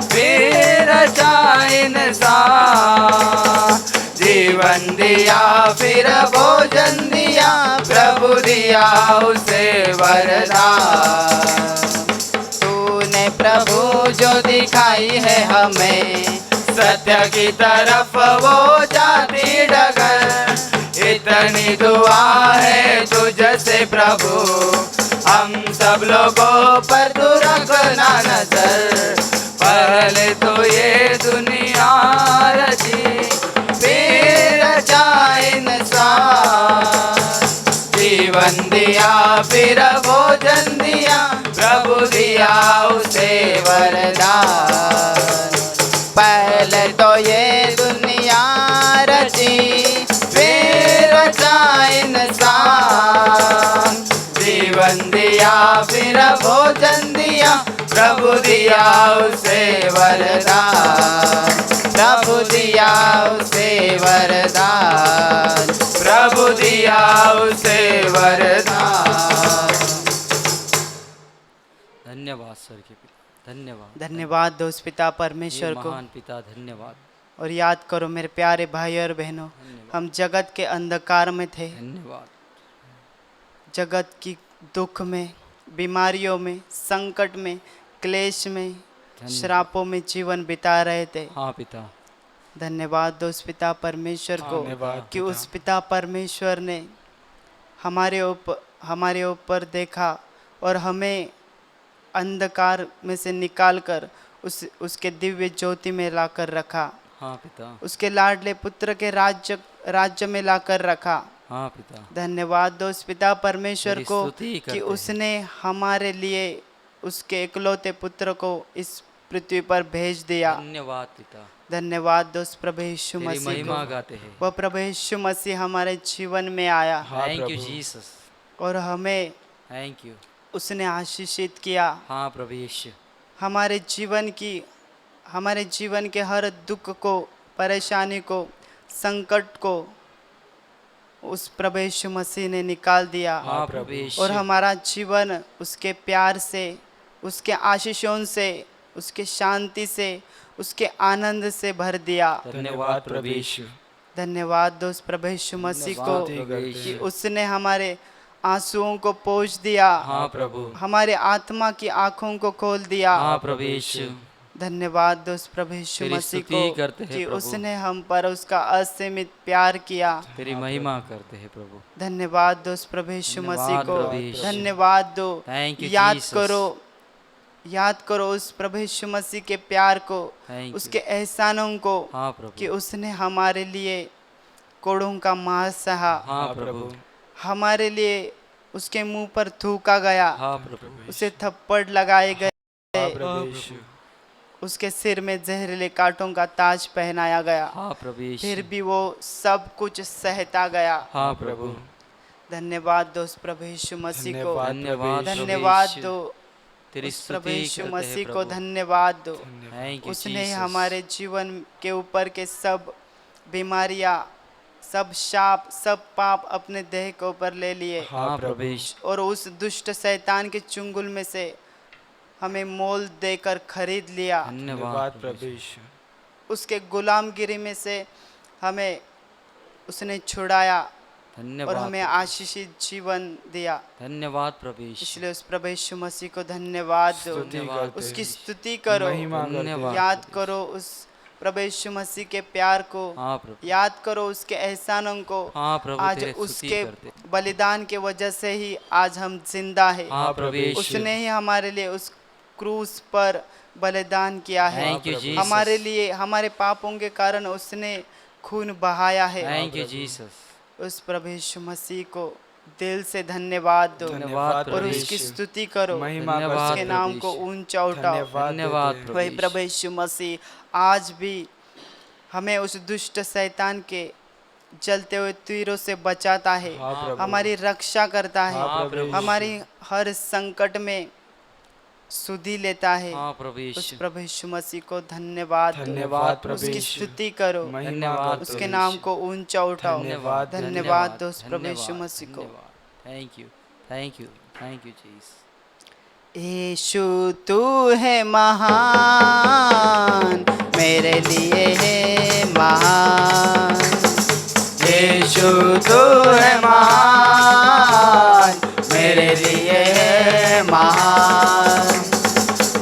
फिर रचा इंसान, जीवन दिया फिर भोजन दिया, प्रभु दिया उसे वरदान। तूने प्रभु जो दिखाई है हमें, सत्य की तरफ वो जाती डगर। इतनी दुआ है तुझसे प्रभु, हम सब लोगों पर तू रखना नजर। पहले तो ये दुनिया रची, फिर रचा इंसान, जीवन दिया फिर भोजन दिया, प्रभु दिया उसे वरदान। पहले तो ये दुनिया रची, फिर रचा इंसान, जीवन दिया फिर भोजन दिया, प्रभु दिया उसे वरदान। प्रभु दिया उसे वरदान, प्रभु दिया उसे वरदान। धन्यवाद स्वर्गीय पिता, धन्यवाद। धन्यवाद दो उस पिता परमेश्वर हे को। महान पिता, धन्यवाद, और याद करो मेरे प्यारे भाई और बहनों, हम जगत के अंधकार में थे, धन्यवाद, जगत की दुख में, बीमारियों में, संकट में, क्लेश में, श्रापों में जीवन बिता रहे थे। हाँ पिता, धन्यवाद दो उस पिता परमेश्वर को धन्यवाद कि उस पिता परमेश्वर ने हमारे ऊपर देखा और हमें अंधकार में से निकालकर उसके दिव्य ज्योति में लाकर रखा, हाँ पिता, उसके लाडले पुत्र के राज्य में लाकर रखा। हाँ पिता, धन्यवाद दो उस पिता परमेश्वर तेरी को स्तुति करते कि हैं। उसने हमारे लिए उसके इकलौते पुत्र को इस पृथ्वी पर भेज दिया। धन्यवाद पिता, धन्यवाद दो उस प्रभु यीशु तेरी मसीह महिमा को। गाते हैं। वह प्रभु यीशु मसीह हमारे जीवन में आया थैंक यू जीसस, और हमें थैंक यू। उसने आशीषित किया। हाँ प्रभु यीशु, हमारे जीवन के हर दुख को, परेशानी को, संकट को उस प्रभु यीशु मसीह ने निकाल दिया। हाँ प्रभु यीशु, और हमारा जीवन उसके प्यार से, उसके आशीषों से, उसके शांति से, उसके आनंद से भर दिया। धन्यवाद प्रभु यीशु, धन्यवाद दो उस प्रभु यीशु मसीह को धन्यवाद प्रभु कि यीशु। उसने हमारे आंसुओं को पोंछ दिया, हाँ प्रभु, हमारे आत्मा की आंखों को खोल दिया। हाँ प्रभु यीशु, धन्यवाद दो उस प्रभु यीशु तेरी मसीह स्तुति को करते हैं कि प्रभु। उसने हम पर उसका असीमित प्यार किया। तेरी महिमा करते हैं प्रभु। धन्यवाद दो उस प्रभु यीशु मसीह धन्यवाद को। प्रभु यीशु। धन्यवाद दो। Thank you, याद Jesus. याद करो उस प्रभु यीशु मसीह के प्यार को, Thank you. उसके एहसानों को, हाँ प्रभु। कि उसने हमारे लिए कोड़ों का मांस सहा, हाँ प्रभु। हमारे लिए उसके मुंह पर थूका गया, हाँ प्रभु। उसे थप्पड़ लगाए गए, हाँ प्रभु। उसके सिर में जहरीले कांटों का ताज पहनाया गया, हाँ प्रभु यीशु। फिर भी वो सब कुछ सहता गया। हाँ प्रभु। धन्यवाद दो उस प्रभु यीशु मसीह को। धन्यवाद प्रभु धन्यवाद यीशु। दो तेरी उस प्रभु स्तुति यीशु करते हैं मसीह को। प्रभु। धन्यवाद दो। Thank you, उसने Jesus. हमारे जीवन के ऊपर के सब बीमारियां, सब शाप, सब पाप अपने देह के ऊपर ले लिए, हाँ प्रभु यीशु। और उस दुष्ट शैतान के चुंगल में से हमें मोल देकर खरीद लिया। धन्यवाद प्रभु यीशु। उसके गुलामगिरी में से हमें उसने छुड़ाया और धन्यवाद। हमें आशीषित जीवन दिया। धन्यवाद प्रभु यीशु। इसलिए उस प्रभु यीशु मसीह को धन्यवाद दो, धन्यवाद उसकी स्तुति करो, धन्यवाद। याद करो उस प्रभु यीशु मसीह के प्यार को, हाँ प्रभु। याद करो उसके एहसानों को। हाँ प्रभु। आज तेरी स्तुति उसके करते। बलिदान के वजह से ही आज हम जिंदा है। हाँ प्रभु यीशु। उसने ही हमारे लिए उस क्रूस पर बलिदान किया है। Thank you, Jesus. हमारे लिए, हमारे पापों के कारण उसने खून बहाया है। Thank you Jesus. उस प्रभु यीशु मसीह को दिल से धन्यवाद दो धन्यवाद और प्रभु उसकी यीशु। स्तुति करो, धन्यवाद उसके प्रभु नाम को यीशु। ऊंचा उठाओ। धन्यवाद प्रभु वही यीशु। प्रभु यीशु मसीह आज भी हमें उस दुष्ट शैतान के जलते हुए तीरों से बचाता है, हमारी रक्षा करता है, हाँ प्रभु यीशु। हमारी हर संकट में सुधि लेता है। हाँ प्रभु उस यीशु। प्रभु यीशु मसीह को धन्यवाद दो, धन्यवाद प्रभु उसकी यीशु। स्तुति करो, धन्यवाद उसके प्रभु नाम यीशु। को ऊंचा उठाओ। धन्यवाद धन्यवाद दो उस प्रभु यीशु मसीह को। Thank you, thank you, thank you Jesus. Yeshu तू है महान, मेरे लिए है महान। यीशु तू है महान, मेरे लिए है महान।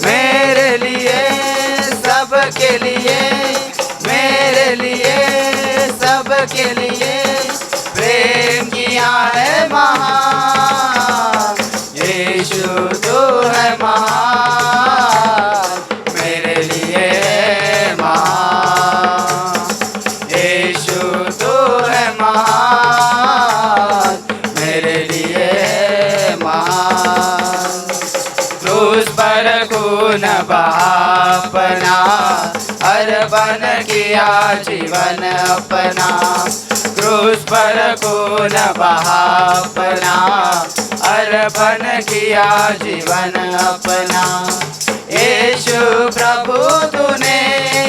मेरे लिए, सबके लिए, मेरे लिए, सबके लिए प्रेम किया है महान। यीशु तू है महान, मेरे लिए महान। यीशु तू है महान, मेरे लिए महान। क्रूस पर खून बहा अपना, अर्पण किया जीवन अपना। क्रूस पर खून बहा अपना, अर्पण किया जीवन अपना। यीशु प्रभु तूने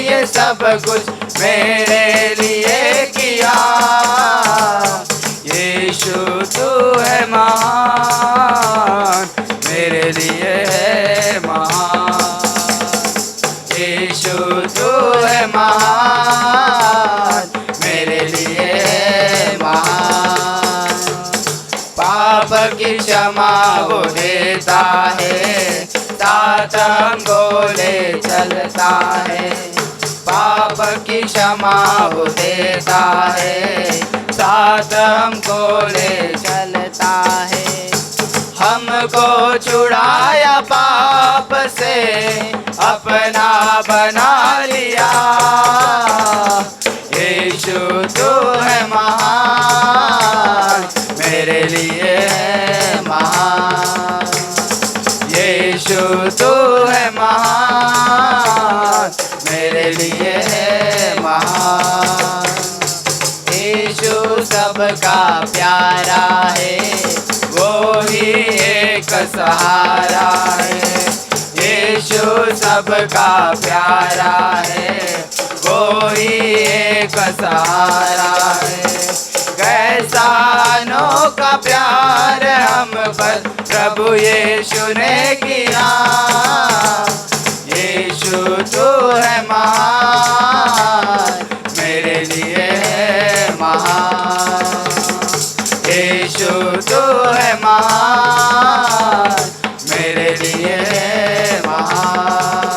ये सब कुछ मेरे लिए किया। यीशु तू है महान, मेरे लिए है महान। यीशु तू है महान, मेरे लिए है महान। पाप की क्षमा वो देता है, साथ हमको ले चलता है। पाप की क्षमा वो देता है, साथ हमको ले चलता है। हमको छुड़ाया पाप से, अपना बना लिया। यीशु तू है महान, मेरे लिए है महान। यीशु तू है महान, मेरे लिए है महान। यीशु सबका प्यारा है, वो ही एक सहारा है। यीशु सबका प्यारा है, वो ही एक सहारा है। कैसा अनोखा प्यार हम पर प्रभु यीशु ने किया। यीशु तू है महान, मेरे लिए है महान। यीशु तू है महान, मेरे लिए है महान।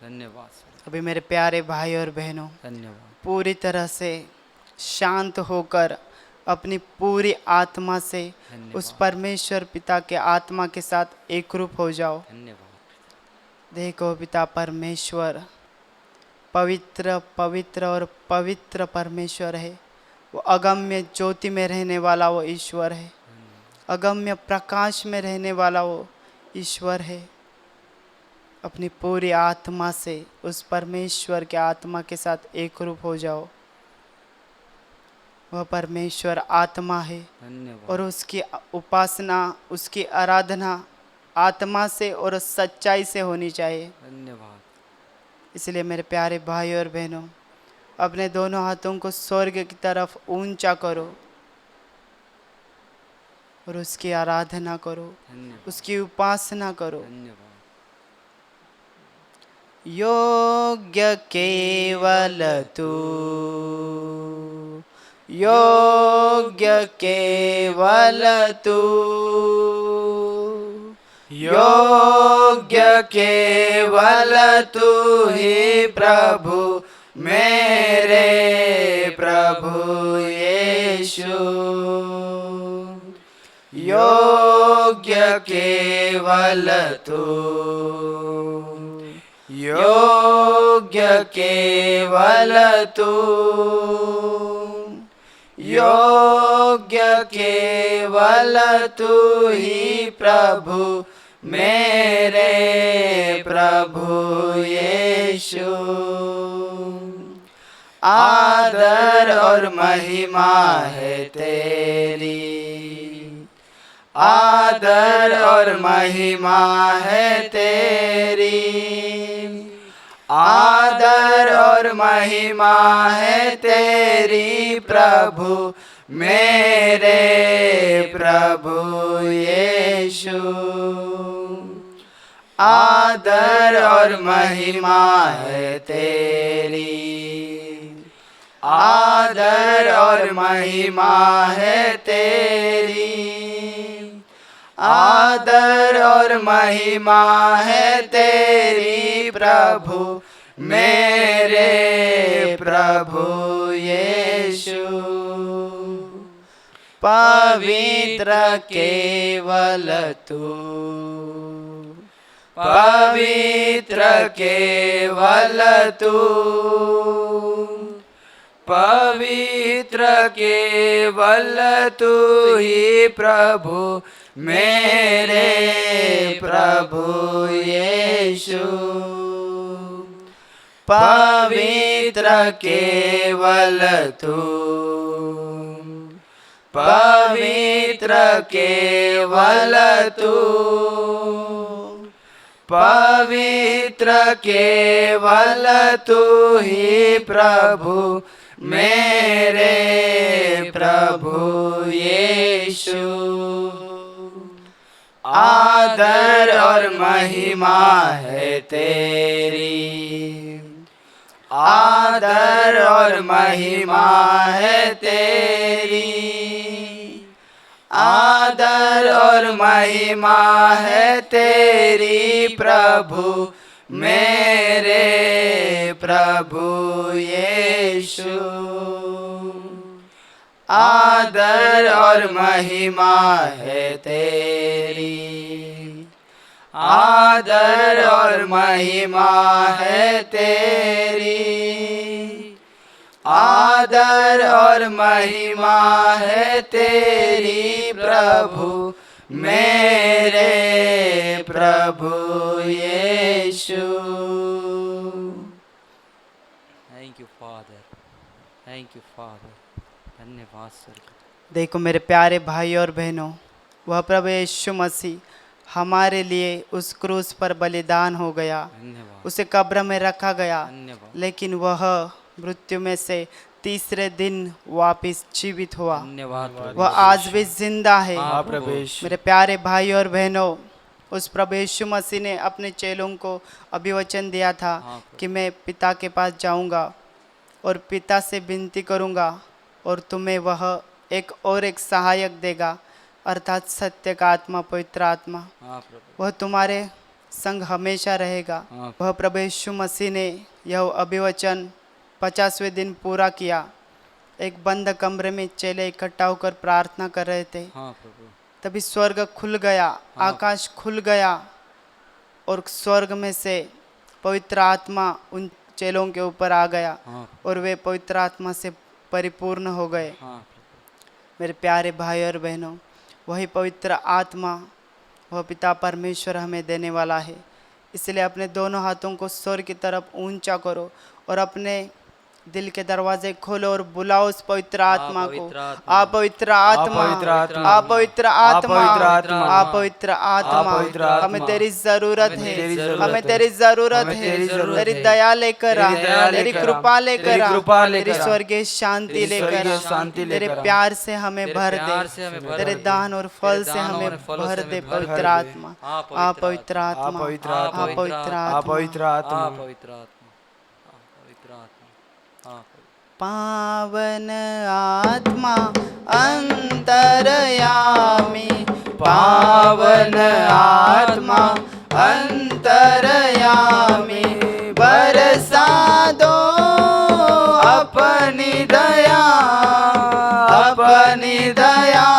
धन्यवाद स्वर्गीय। अभी मेरे प्यारे भाई और बहनों, धन्यवाद। पूरी तरह से शांत होकर अपनी पूरी आत्मा से धन्यवाद। उस परमेश्वर पिता के आत्मा के साथ एकरूप हो जाओ। धन्यवाद। देखो पिता परमेश्वर पवित्र पवित्र और पवित्र परमेश्वर है। वो अगम्य ज्योति में रहने वाला वो ईश्वर है, अगम्य प्रकाश में रहने वाला वो ईश्वर है। अपनी पूरी आत्मा से उस परमेश्वर के आत्मा के साथ एकरूप हो जाओ। वह परमेश्वर आत्मा है धन्यवाद। और उसकी उपासना, उसकी आराधना आत्मा से और सच्चाई से होनी चाहिए। धन्यवाद। इसलिए मेरे प्यारे भाई और बहनों, अपने दोनों हाथों को स्वर्ग की तरफ ऊंचा करो और उसकी आराधना करो, धन्यवाद। उसकी उपासना करो। धन्यवाद। योग्य केवल तू, योग्य केवल तू, योग्य केवल तू ही प्रभु, मेरे प्रभु यीशु। योग्य केवल तू, योग्य केवल तू, योग्य केवल तू ही प्रभु, मेरे प्रभु यीशु। आदर और महिमा है तेरी, आदर और महिमा है तेरी, आदर और महिमा है तेरी प्रभु, मेरे प्रभु यीशु। आदर और महिमा है तेरी, आदर और महिमा है तेरी, आदर और महिमा है तेरी प्रभु, मेरे प्रभु यीशु। पवित्र केवल तू, पवित्र केवल तू, पवित्र केवल तू ही प्रभु, मेरे प्रभु यीशु। पवित्र केवल तू, पवित्र केवल तू, पवित्र केवल तू ही प्रभु, मेरे प्रभु यीशु। आदर और महिमा है तेरी, आदर और महिमा है तेरी, आदर और महिमा है तेरी प्रभु, मेरे प्रभु यीशु। आदर और महिमा है तेरी, आदर और महिमा है तेरी, आदर और महिमा है तेरी प्रभु, मेरे प्रभु Yeshu. Thank you father, thank you father. धन्यवाद सर। देखो मेरे प्यारे भाई और बहनों, वह प्रभु यीशु मसीह हमारे लिए उस क्रूस पर बलिदान हो गया, धन्यवाद। उसे कब्र में रखा गया, धन्यवाद। लेकिन वह मृत्यु में से तीसरे दिन वापस जीवित हुआ। धन्यवाद। वह आज भी जिंदा है। हाँ, प्रभु यीशु। मेरे प्यारे भाई और बहनों, उस प्रभु यीशु मसीह ने अपने चेलों को अभिवचन दिया था हाँ, कि मैं पिता के पास जाऊंगा और पिता से विनती करूंगा और तुम्हें वह एक सहायक देगा, अर्थात सत्य का आत्मा, पवित्र आत्मा। हाँ प्रभु। वह तुम्हारे संग हमेशा रहेगा। हाँ। वह प्रभु यीशु मसीह ने यह अभिवचन 50वें दिन पूरा किया। एक बंद कमरे में चेले इकट्ठा होकर प्रार्थना कर रहे थे। हाँ प्रभु। तभी स्वर्ग खुल गया, आकाश खुल गया और स्वर्ग में से पवित्र आत्मा उन चेलों के ऊपर आ गया हाँ और वे पवित्र आत्मा से परिपूर्ण हो गए। हाँ मेरे प्यारे भाई और बहनों, वही पवित्र आत्मा वह पिता परमेश्वर हमें देने वाला है। इसलिए अपने दोनों हाथों को स्वर्ग की तरफ ऊंचा करो और अपने दिल के दरवाजे खोलो और बुलाओ उस पवित्र आत्मा को। आप पवित्र आत्मा, आप पवित्र आत्मा, आप पवित्र आत्मा, हमें तेरी जरूरत है, हमें तेरी जरूरत है। तेरी दया लेकर आ, तेरी कृपा लेकर आ, तेरी स्वर्गीय शांति लेकर आ, तेरे प्यार से हमें भर दे, तेरे दान और फल से हमें भर दे पवित्र आत्मा। आप पवित्र आत्मा, आप पवित्र आत्मा, पवित्र आत्मा, पवित्र आत्मा, पवित्र आत्मा। पावन आत्मा अंतरयामी, पावन आत्मा अंतरयामी, बरसा दो अपनी दया, अपनी दया,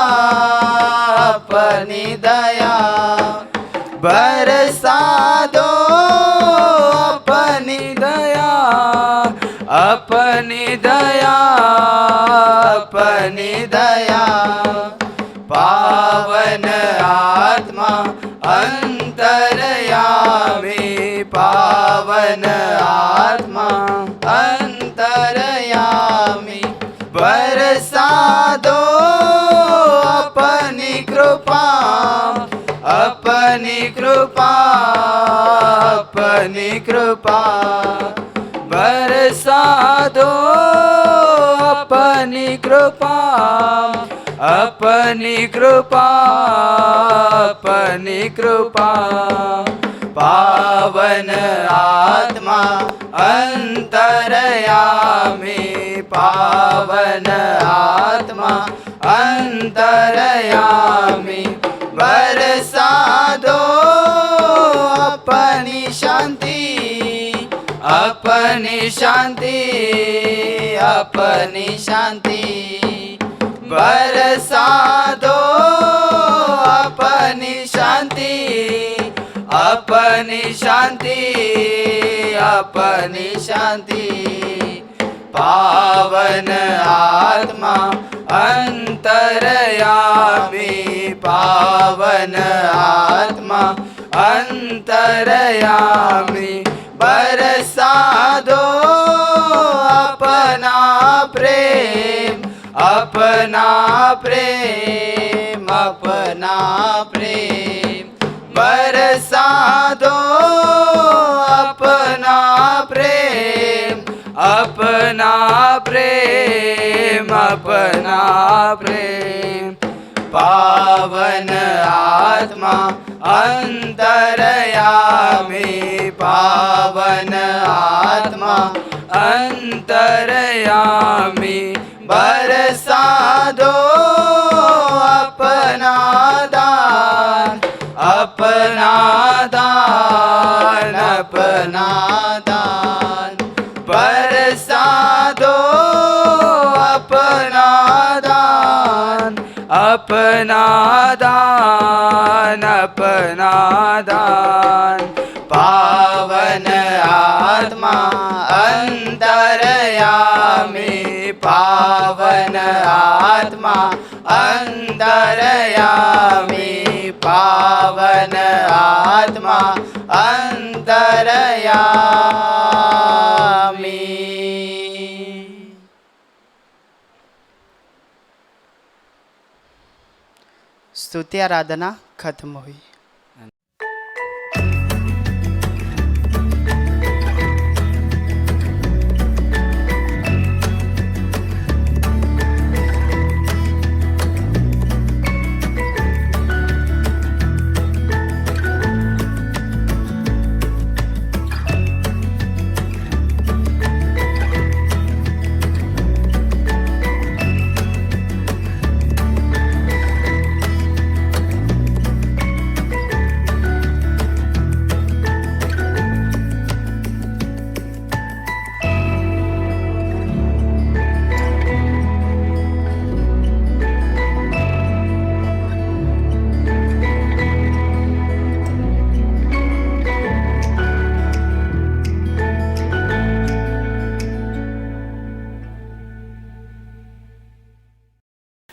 अपनी दया, बरसा दो अपनी दया, अपनी दया, अपनी दया। पावन आत्मा अंतरयामी, पावन आत्मा अंतरयामी, बरसा दो अपनी कृपा, अपनी कृपा, अपनी कृपा, बरसा दो अपनी कृपा, अपनी कृपा, अपनी कृपा। पावन आत्मा अंतरयामी, पावन आत्मा अंतरयामी, बरसा दो अपनी शांति, अपनी शांति, अपनी शांति, बरसा दो अपनी शांति, अपनी शांति, अपनी शांति। पावन आत्मा अंतरयामी, पावन आत्मा अंतरयामी, बरसा दो अपना प्रेम, अपना प्रेम, अपना प्रेम, बरसा दो अपना प्रेम, अपना प्रेम, अपना प्रेम। पावन आत्मा अंतरयामी, पावन आत्मा अंतरयामी, बरसा दो अपना दान, अपना दान, अपना दान, बरसा दो अपना दान, अपना दान, अपना दान। पावन आत्मा अंतरयामी, पावन आत्मा अंतरयामी, पावन आत्मा अंतरयामी। स्तुति आराधना खत्म हुई।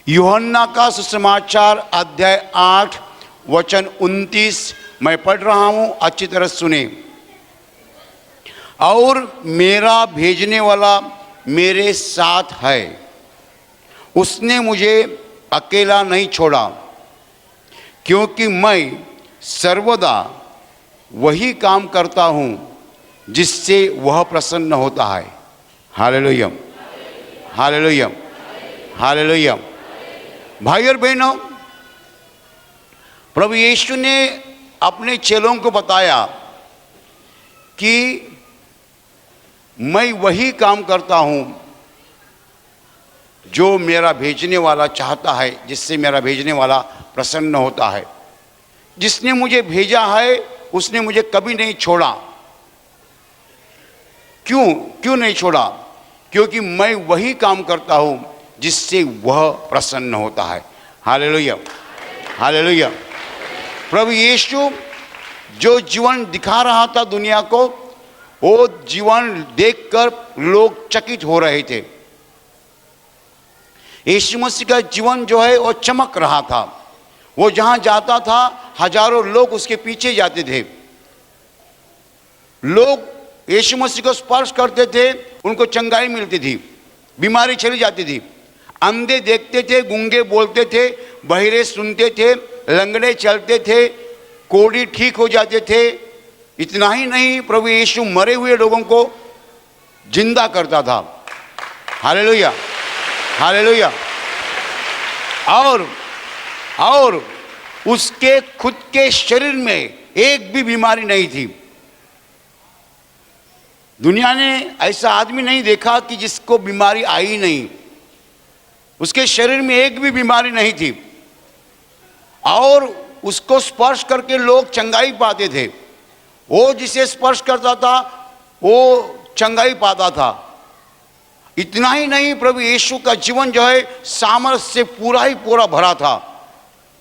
यूहन्ना का सुसमाचार अध्याय 8 वचन 29 मैं पढ़ रहा हूं, अच्छी तरह सुने। और मेरा भेजने वाला मेरे साथ है, उसने मुझे अकेला नहीं छोड़ा, क्योंकि मैं सर्वदा वही काम करता हूं जिससे वह प्रसन्न होता है। Hallelujah, hallelujah, hallelujah. भाई और बहनों, प्रभु यीशु ने अपने चेलों को बताया कि मैं वही काम करता हूं जो मेरा भेजने वाला चाहता है, जिससे मेरा भेजने वाला प्रसन्न होता है। जिसने मुझे भेजा है उसने मुझे कभी नहीं छोड़ा। क्यों नहीं छोड़ा? क्योंकि मैं वही काम करता हूं जिससे वह प्रसन्न होता है। Hallelujah, hallelujah. प्रभु यीशु जो जीवन दिखा रहा था दुनिया को, वो जीवन देखकर लोग चकित हो रहे थे। यीशु मसीह का जीवन जो है वो चमक रहा था। वो जहां जाता था हजारों लोग उसके पीछे जाते थे। लोग यीशु मसीह को स्पर्श करते थे, उनको चंगाई मिलती थी, बीमारी चली जाती थी। अंधे देखते थे, गूंगे बोलते थे, बहिरे सुनते थे, लंगड़े चलते थे, कोढ़ी ठीक हो जाते थे। इतना ही नहीं, प्रभु यीशु मरे हुए लोगों को जिंदा करता था। Hallelujah, hallelujah. और उसके खुद के शरीर में एक भी बीमारी नहीं थी। दुनिया ने ऐसा आदमी नहीं देखा कि जिसको बीमारी आई नहीं। उसके शरीर में एक भी बीमारी नहीं थी और उसको स्पर्श करके लोग चंगाई पाते थे। वो जिसे स्पर्श करता था वो चंगाई पाता था। इतना ही नहीं, प्रभु यीशु का जीवन जो है सामर्थ्य से पूरा ही पूरा भरा था।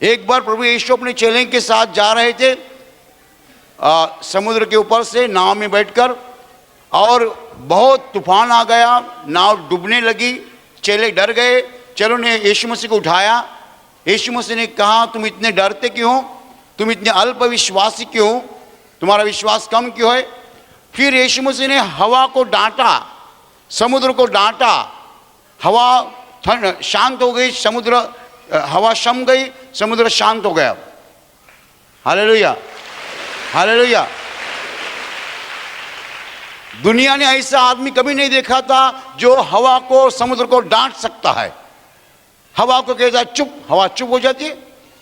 एक बार प्रभु यीशु अपने चेले के साथ जा रहे थे समुद्र के ऊपर से नाव में बैठकर, और बहुत तूफान आ गया, नाव डूबने लगी। चेले डर गए। चेलों ने यीशु मसीह को उठाया। यीशु मसीह ने कहा, तुम इतने डरते क्यों? तुम इतने अल्पविश्वासी क्यों? तुम्हारा विश्वास कम क्यों है? फिर यीशु मसीह ने हवा को डांटा, समुद्र को डांटा। हवा शांत हो गई, हवा शम गई, समुद्र शांत हो गया। Hallelujah, hallelujah. दुनिया ने ऐसा आदमी कभी नहीं देखा था जो हवा को, समुद्र को डांट सकता है। हवा को कहता चुप, हवा चुप हो जाती है।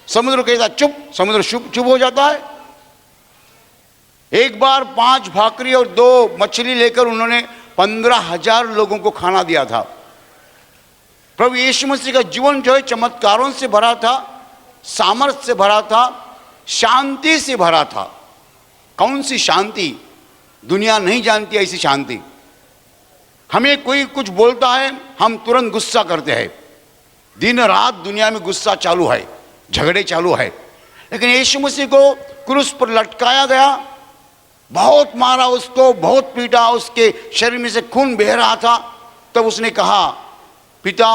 समुद्र कहता चुप, समुद्र चुप हो जाता है। एक बार 5 भाकरी और 2 मछली लेकर उन्होंने 15,000 लोगों को खाना दिया था। प्रभु यीशु मसीह का जीवन जो है चमत्कारों से भरा था, सामर्थ्य से भरा था, शांति से भरा था। कौन सी शांति? दुनिया नहीं जानती ऐसी शांति। हमें कोई कुछ बोलता है, हम तुरंत गुस्सा करते हैं। दिन रात दुनिया में गुस्सा चालू है, झगड़े चालू है। लेकिन यीशु मसीह को क्रूस पर लटकाया गया, बहुत मारा उसको, बहुत पीटा, उसके शरीर में से खून बह रहा था। तब उसने कहा, पिता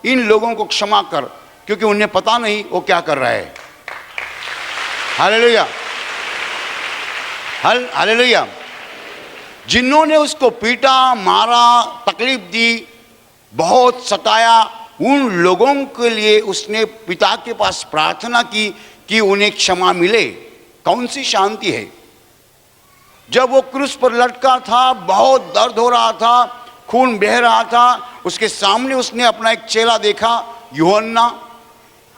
इन लोगों को क्षमा कर, क्योंकि उन्हें पता नहीं वो क्या कर रहे हैं। Hallelujah, hallelujah. जिन्होंने उसको पीटा, मारा, तकलीफ दी, बहुत सताया, उन लोगों के लिए उसने पिता के पास प्रार्थना की कि उन्हें क्षमा मिले। कौन सी शांति है? जब वो क्रूस पर लटका था, बहुत दर्द हो रहा था, खून बह रहा था, उसके सामने उसने अपना एक चेला देखा, यूहन्ना,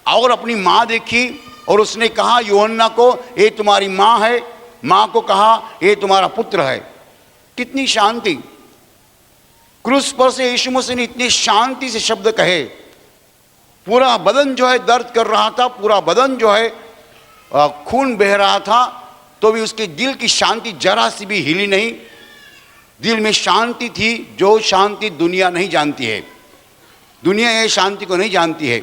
और अपनी माँ देखी, और उसने कहा यूहन्ना को, ये तुम्हारी माँ है। माँ को कहा, ये तुम्हारा पुत्र है। कितनी शांति! क्रूस पर से यीशु मसीह ने इतनी शांति से शब्द कहे। पूरा बदन जो है दर्द कर रहा था, पूरा बदन जो है खून बह रहा था, तो भी उसके दिल की शांति जरा सी भी हिली नहीं। दिल में शांति थी, जो शांति दुनिया नहीं जानती है। दुनिया ये शांति को नहीं जानती है।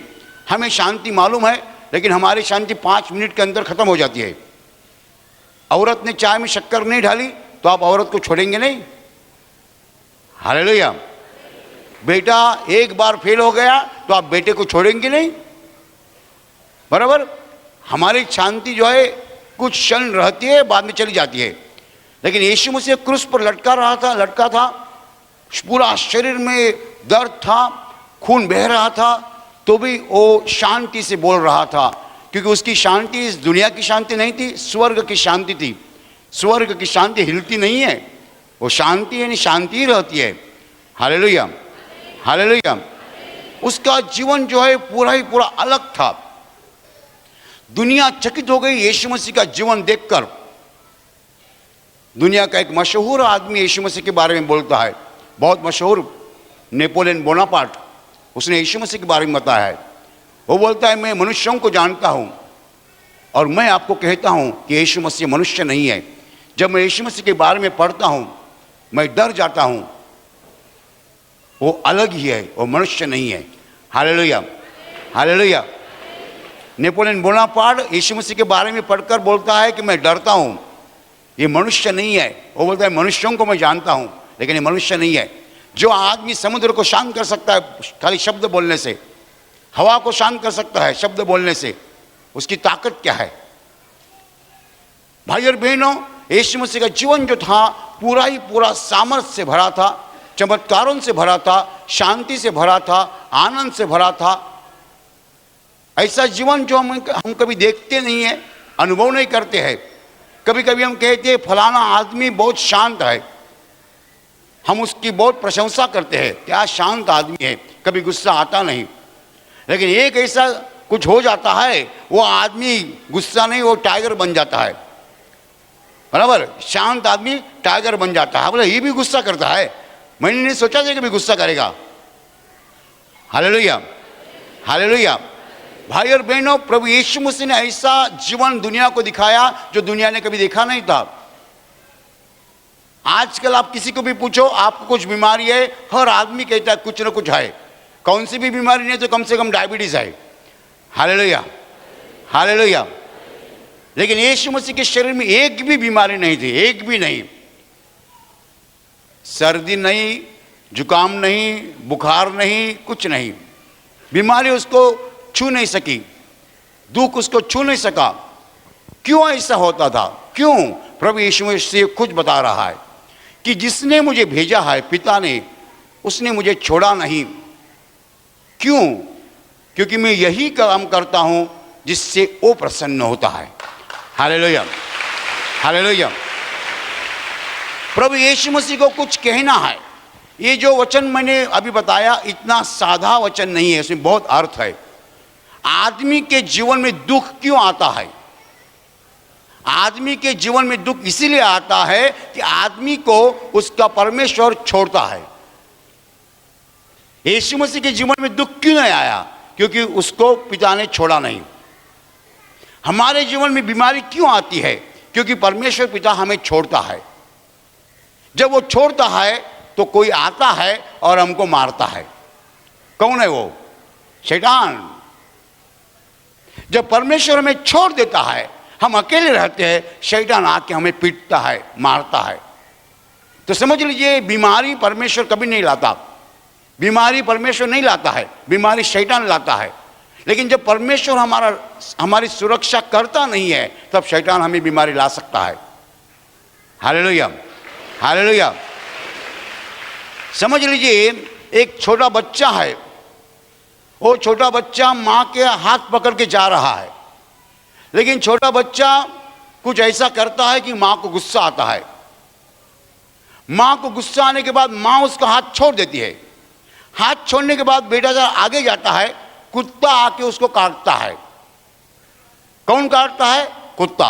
हमें शांति मालूम है, लेकिन हमारी शांति 5 मिनट के अंदर खत्म हो जाती है। औरत ने चाय में शक्कर नहीं डाली तो आप औरत को छोड़ेंगे नहीं। हालेलुया। बेटा एक बार फेल हो गया तो आप बेटे को छोड़ेंगे नहीं, बराबर। हमारी शांति जो है कुछ क्षण रहती है, बाद में चली जाती है। लेकिन यीशु मसीह क्रूस पर लटका था, पूरा शरीर में दर्द था, खून बह रहा था, तो भी वो शांति से बोल रहा था, क्योंकि उसकी शांति इस दुनिया की शांति नहीं थी, स्वर्ग की शांति थी। स्वर्ग की शांति हिलती नहीं है, वो शांति यानी शांति ही रहती है। Hallelujah, hallelujah. उसका जीवन जो है पूरा ही पूरा अलग था। दुनिया चकित हो गई यीशु मसीह का जीवन देखकर। दुनिया का एक मशहूर आदमी यीशु मसीह के बारे में बोलता है, बहुत मशहूर, नेपोलियन बोनापार्ट, उसने यीशु मसीह के बारे में बताया है। वो बोलता है, मैं मनुष्यों को जानता हूं और मैं आपको कहता हूं कि यीशु मसीह मनुष्य नहीं है। जब मैं यीशु मसीह के बारे में पढ़ता हूं मैं डर जाता हूं, वो अलग ही है, वो मनुष्य नहीं है। Hallelujah, hallelujah. नेपोलियन बोनापार्ट यीशु मसीह के बारे में पढ़कर बोलता है कि मैं डरता हूं, ये मनुष्य नहीं है। वो बोलता है, मनुष्यों को मैं जानता हूं लेकिन ये मनुष्य नहीं है। जो आदमी समुद्र को शांत कर सकता है खाली शब्द बोलने से, हवा को शांत कर सकता है शब्द बोलने से, उसकी ताकत क्या है? भाई और बहनों, यीशु मसीह का जीवन जो था पूरा ही पूरा सामर्थ्य से भरा था, चमत्कारों से भरा था, शांति से भरा था, आनंद से भरा था। ऐसा जीवन जो हम कभी देखते नहीं है, अनुभव नहीं करते हैं। कभी कभी हम कहते हैं फलाना आदमी बहुत शांत है, हम उसकी बहुत प्रशंसा करते हैं, क्या शांत आदमी है, कभी गुस्सा आता नहीं। लेकिन एक ऐसा कुछ हो जाता है, वो आदमी गुस्सा नहीं, वो टाइगर बन जाता है, बराबर। शांत आदमी टाइगर बन जाता है। बोले ये भी गुस्सा करता है, मैंने नहीं सोचा था कि भी गुस्सा करेगा। Hallelujah, hallelujah. भाई और बहनों, प्रभु यीशु मसीह ने ऐसा जीवन दुनिया को दिखाया जो दुनिया ने कभी देखा नहीं था। आजकल आप किसी को भी पूछो आपको कुछ बीमारी है, हर आदमी कहता है कुछ ना कुछ है। कौन सी भी बीमारी नहीं तो कम से कम डायबिटीज है। Hallelujah, hallelujah. लेकिन यीशु मसीह के शरीर में एक भी बीमारी नहीं थी, एक भी नहीं। सर्दी नहीं, जुकाम नहीं, बुखार नहीं, कुछ नहीं। बीमारी उसको छू नहीं सकी, दुख उसको छू नहीं सका। क्यों ऐसा होता था? क्यों? प्रभु यीशु मसीह खुद बता रहा है कि जिसने मुझे भेजा है, पिता ने, उसने मुझे छोड़ा नहीं। क्यों? क्योंकि मैं यही काम करता हूं जिससे वो प्रसन्न होता है। Hallelujah, hallelujah. प्रभु यीशु मसीह को कुछ कहना है। ये जो वचन मैंने अभी बताया इतना साधा वचन नहीं है, इसमें बहुत अर्थ है। आदमी के जीवन में दुख क्यों आता है? आदमी के जीवन में दुख इसीलिए आता है कि आदमी को उसका परमेश्वर छोड़ता है। यीशु मसीह के जीवन में दुख क्यों नहीं आया? क्योंकि उसको पिता ने छोड़ा नहीं। हमारे जीवन में बीमारी क्यों आती है? क्योंकि परमेश्वर पिता हमें छोड़ता है। जब वो छोड़ता है तो कोई आता है और हमको मारता है। कौन है वो? शैतान। जब परमेश्वर हमें छोड़ देता है, हम अकेले रहते हैं, शैतान आके हमें पीटता है, मारता है। तो समझ लीजिए बीमारी परमेश्वर कभी नहीं लाता, बीमारी परमेश्वर नहीं लाता है, बीमारी शैतान लाता है। लेकिन जब परमेश्वर हमारी सुरक्षा करता नहीं है तब शैतान हमें बीमारी ला सकता है। Hallelujah, hallelujah. समझ लीजिए एक छोटा बच्चा है, वो छोटा बच्चा माँ के हाथ पकड़ के जा रहा है, लेकिन छोटा बच्चा कुछ ऐसा करता है कि माँ को गुस्सा आता है। माँ को गुस्सा आने के बाद माँ उसका हाथ छोड़ देती है। हाथ छोड़ने के बाद बेटा जब आगे जाता है, कुत्ता आके उसको काटता है। कौन काटता है? कुत्ता।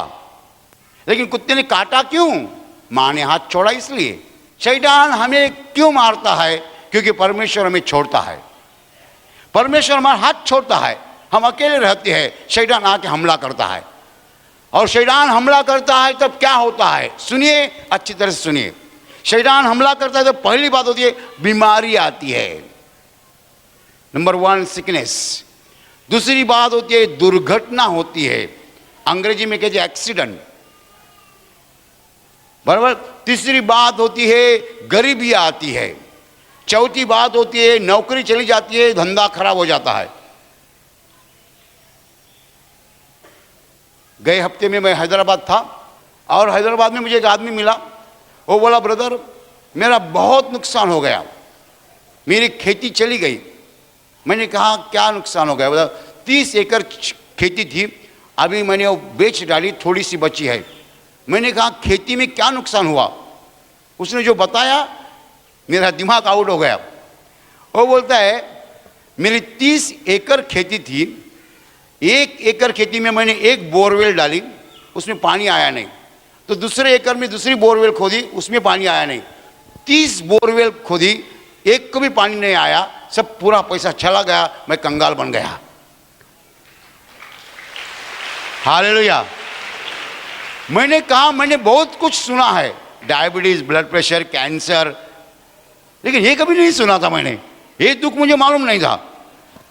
लेकिन कुत्ते ने काटा क्यों? माँ ने हाथ छोड़ा इसलिए। शैतान हमें क्यों मारता है? क्योंकि परमेश्वर हमें छोड़ता है। परमेश्वर हमारा हाथ छोड़ता है, हम अकेले रहते हैं, शैतान आके हमला करता है। और शैतान हमला करता है तब क्या होता है? सुनिए, अच्छी तरह से सुनिए। शैतान हमला करता है तो पहली बात होती है बीमारी आती है। Number 1 sickness. दूसरी बात होती है दुर्घटना होती है, अंग्रेजी में कहते हैं एक्सीडेंट, बराबर। तीसरी बात होती है गरीबी आती है। चौथी बात होती है नौकरी चली जाती है, धंधा खराब हो जाता है। गए हफ्ते में मैं हैदराबाद था और हैदराबाद में मुझे एक आदमी मिला। वो बोला, ब्रदर मेरा बहुत नुकसान हो गया, मेरी खेती चली गई। मैंने कहा क्या नुकसान हो गया? बोला 30 एकड़ खेती थी, अभी मैंने वो बेच डाली, थोड़ी सी बची है। मैंने कहा खेती में क्या नुकसान हुआ? उसने जो बताया मेरा दिमाग आउट हो गया। वो बोलता है मेरी 30 एकड़ खेती थी, 1 एकड़ खेती में मैंने एक बोरवेल डाली, उसमें पानी आया नहीं। तो दूसरे एकड़ में दूसरी बोरवेल खोदी, उसमें पानी आया नहीं। 30 बोरवेल खोदी, एक को भी पानी नहीं आया, सब पूरा पैसा चला गया, मैं कंगाल बन गया। हालेलुया। मैंने कहा मैंने बहुत कुछ सुना है, डायबिटीज, ब्लड प्रेशर, कैंसर, लेकिन ये कभी नहीं सुना था मैंने, ये दुख मुझे मालूम नहीं था।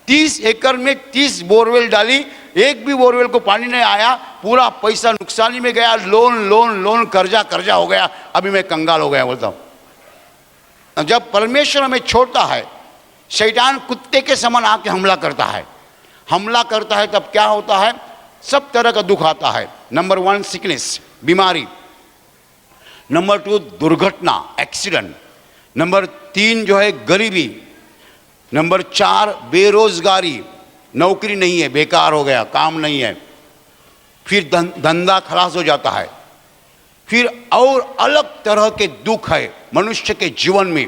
30 एकड़ में 30 बोरवेल डाली, एक भी बोरवेल को पानी नहीं आया, पूरा पैसा नुकसानी में गया, लोन लोन लोन, कर्जा कर्जा हो गया, अभी मैं कंगाल हो गया। बोलता हूं जब परमेश्वर हमें छोड़ता है, शैतान कुत्ते के समान आके हमला करता है। हमला करता है तब क्या होता है? सब तरह का दुख आता है। नंबर 1 सिकनेस, बीमारी। नंबर 2 दुर्घटना, एक्सीडेंट। नंबर 3 जो है गरीबी। नंबर 4 बेरोजगारी, नौकरी नहीं है, बेकार हो गया, काम नहीं है। फिर धंधा खलास हो जाता है। फिर और अलग तरह के दुख है मनुष्य के जीवन में।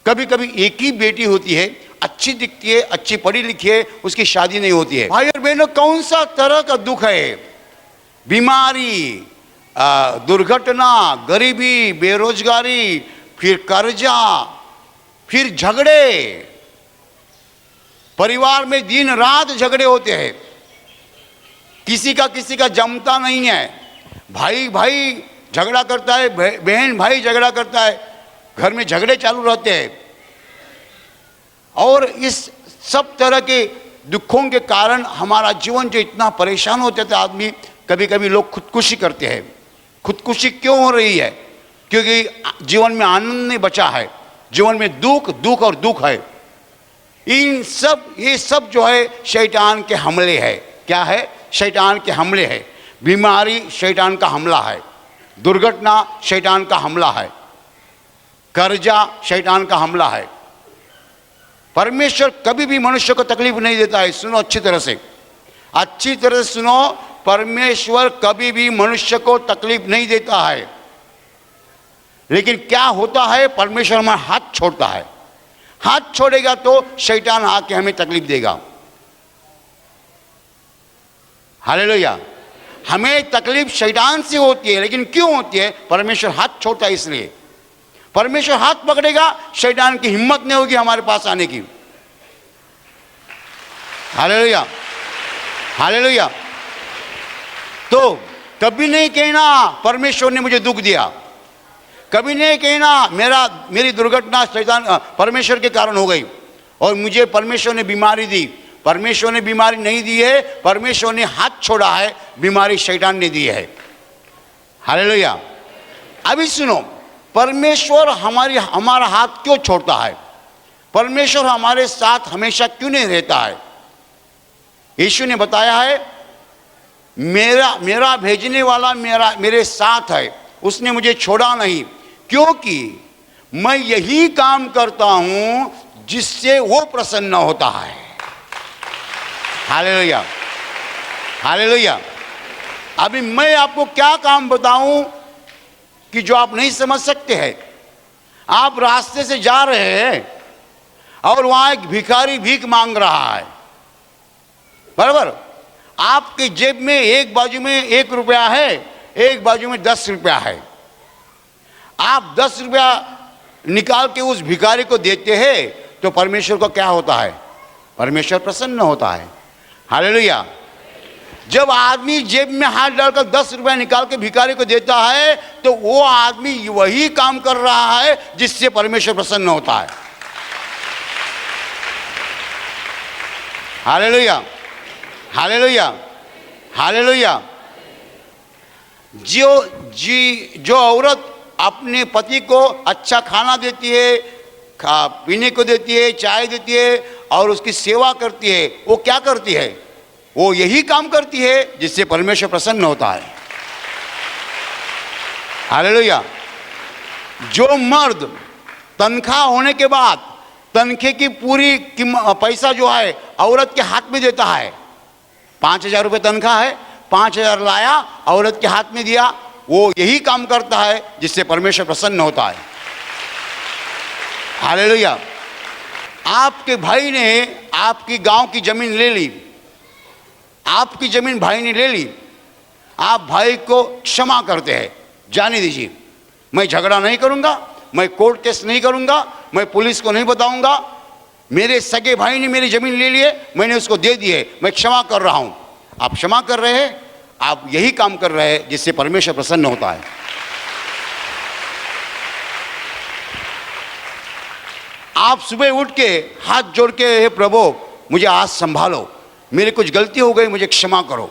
कभी कभी एक ही बेटी होती है, अच्छी दिखती है, अच्छी पढ़ी लिखी है, उसकी शादी नहीं होती है। भाई और बहनों, कौन सा तरह का दुख है? बीमारी, दुर्घटना, गरीबी, बेरोजगारी, फिर कर्जा, फिर झगड़े। परिवार में दिन रात झगड़े होते हैं, किसी का जमता नहीं है। भाई भाई झगड़ा करता है, बहन भाई झगड़ा करता है, घर में झगड़े चालू रहते हैं। और इस सब तरह के दुखों के कारण हमारा जीवन जो इतना परेशान होते थे आदमी, कभी कभी लोग खुदकुशी करते हैं। खुदकुशी क्यों हो रही है? क्योंकि जीवन में आनंद नहीं बचा है, जीवन में दुख दुख और दुख है। ये सब जो है शैतान के हमले है। क्या है? शैतान के हमले है। बीमारी शैतान का हमला है, दुर्घटना शैतान का हमला है, कर्जा शैतान का हमला है। परमेश्वर कभी भी मनुष्य को तकलीफ नहीं देता है। सुनो अच्छी तरह से सुनो, परमेश्वर कभी भी मनुष्य को तकलीफ नहीं देता है। लेकिन क्या होता है? परमेश्वर हमारा हाथ छोड़ता है। हाथ छोड़ेगा तो शैतान आके हमें तकलीफ देगा। हालेलुया। हमें तकलीफ शैतान से होती है, लेकिन क्यों होती है? परमेश्वर हाथ छोड़ता है इसलिए। परमेश्वर हाथ पकड़ेगा, शैतान की हिम्मत नहीं होगी हमारे पास आने की। Hallelujah, hallelujah. तो कभी नहीं कहना परमेश्वर ने मुझे दुख दिया, कभी नहीं कहना मेरी दुर्घटना शैतान परमेश्वर के कारण हो गई और मुझे परमेश्वर ने बीमारी दी। परमेश्वर ने बीमारी नहीं दी है, परमेश्वर ने हाथ छोड़ा है, बीमारी शैतान ने दी है। हालेलुया। अभी सुनो, परमेश्वर हमारा हाथ क्यों छोड़ता है? परमेश्वर हमारे साथ हमेशा क्यों नहीं रहता है? यीशु ने बताया है, मेरा भेजने वाला मेरे साथ है, उसने मुझे छोड़ा नहीं, क्योंकि मैं यही काम करता हूं जिससे वो प्रसन्न होता है। Hallelujah, hallelujah. अभी मैं आपको क्या काम बताऊं कि जो आप नहीं समझ सकते हैं। आप रास्ते से जा रहे हैं और वहां एक भिखारी भीख मांग रहा है, बराबर? आपके जेब में एक बाजू में 1 रुपया है, एक बाजू में 10 रुपया है। आप 10 रुपया निकाल के उस भिखारी को देते हैं तो परमेश्वर को क्या होता है? परमेश्वर प्रसन्न होता है। हालेलुया। जब आदमी जेब में हाथ डालकर 10 रुपया निकाल के भिखारी को देता है तो वो आदमी वही काम कर रहा है जिससे परमेश्वर प्रसन्न होता है। Hallelujah, hallelujah, hallelujah. जो औरत अपने पति को अच्छा खाना देती है, खा पीने को देती है, चाय देती है और उसकी सेवा करती है। वो क्या करती है? वो यही काम करती है जिससे परमेश्वर प्रसन्न होता है। हालेलुया। जो मर्द तनख्वाह होने के बाद तनखे की पूरी पैसा जो है औरत के हाथ में देता है, 5,000 रुपये तनख्वाह है, 5,000 लाया औरत के हाथ में दिया, वो यही काम करता है जिससे परमेश्वर प्रसन्न होता है। हालेलुया। आपके भाई ने आपकी गांव की जमीन ले ली, आपकी जमीन भाई ने ले ली, आप भाई को क्षमा करते हैं, जाने दीजिए, मैं झगड़ा नहीं करूंगा, मैं कोर्ट केस नहीं करूंगा, मैं पुलिस को नहीं बताऊंगा, मेरे सगे भाई ने मेरी जमीन ले लिए, मैंने उसको दे दी है, मैं क्षमा कर रहा हूं। आप क्षमा कर रहे हैं, आप यही काम कर रहे हैं जिससे परमेश्वर प्रसन्न होता है। आप सुबह उठ के हाथ जोड़ के, हे प्रभु मुझे आज संभालो, मेरी कुछ गलती हो गई, मुझे क्षमा करो,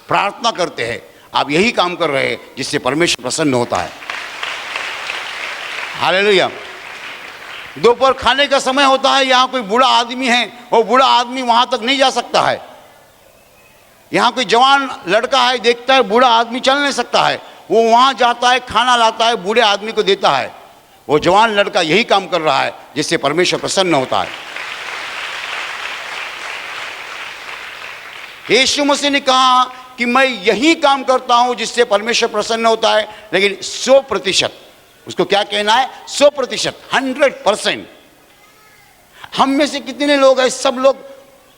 प्रार्थना करते हैं। आप यही काम कर रहे हैं जिससे परमेश्वर प्रसन्न होता है। हालेलुया। दोपहर खाने का समय होता है, यहाँ कोई बूढ़ा आदमी है, वो बूढ़ा आदमी वहाँ तक नहीं जा सकता है। यहाँ कोई जवान लड़का है, देखता है बूढ़ा आदमी चल नहीं सकता है, वो वहाँ जाता है, खाना लाता है, बूढ़े आदमी को देता है। वो जवान लड़का यही काम कर रहा है जिससे परमेश्वर प्रसन्न होता है। यीशु मसीह ने कहा कि मैं यही काम करता हूं जिससे परमेश्वर प्रसन्न होता है, लेकिन 100%, उसको क्या कहना है? 100%, 100%। हम में से कितने लोग हैं? सब लोग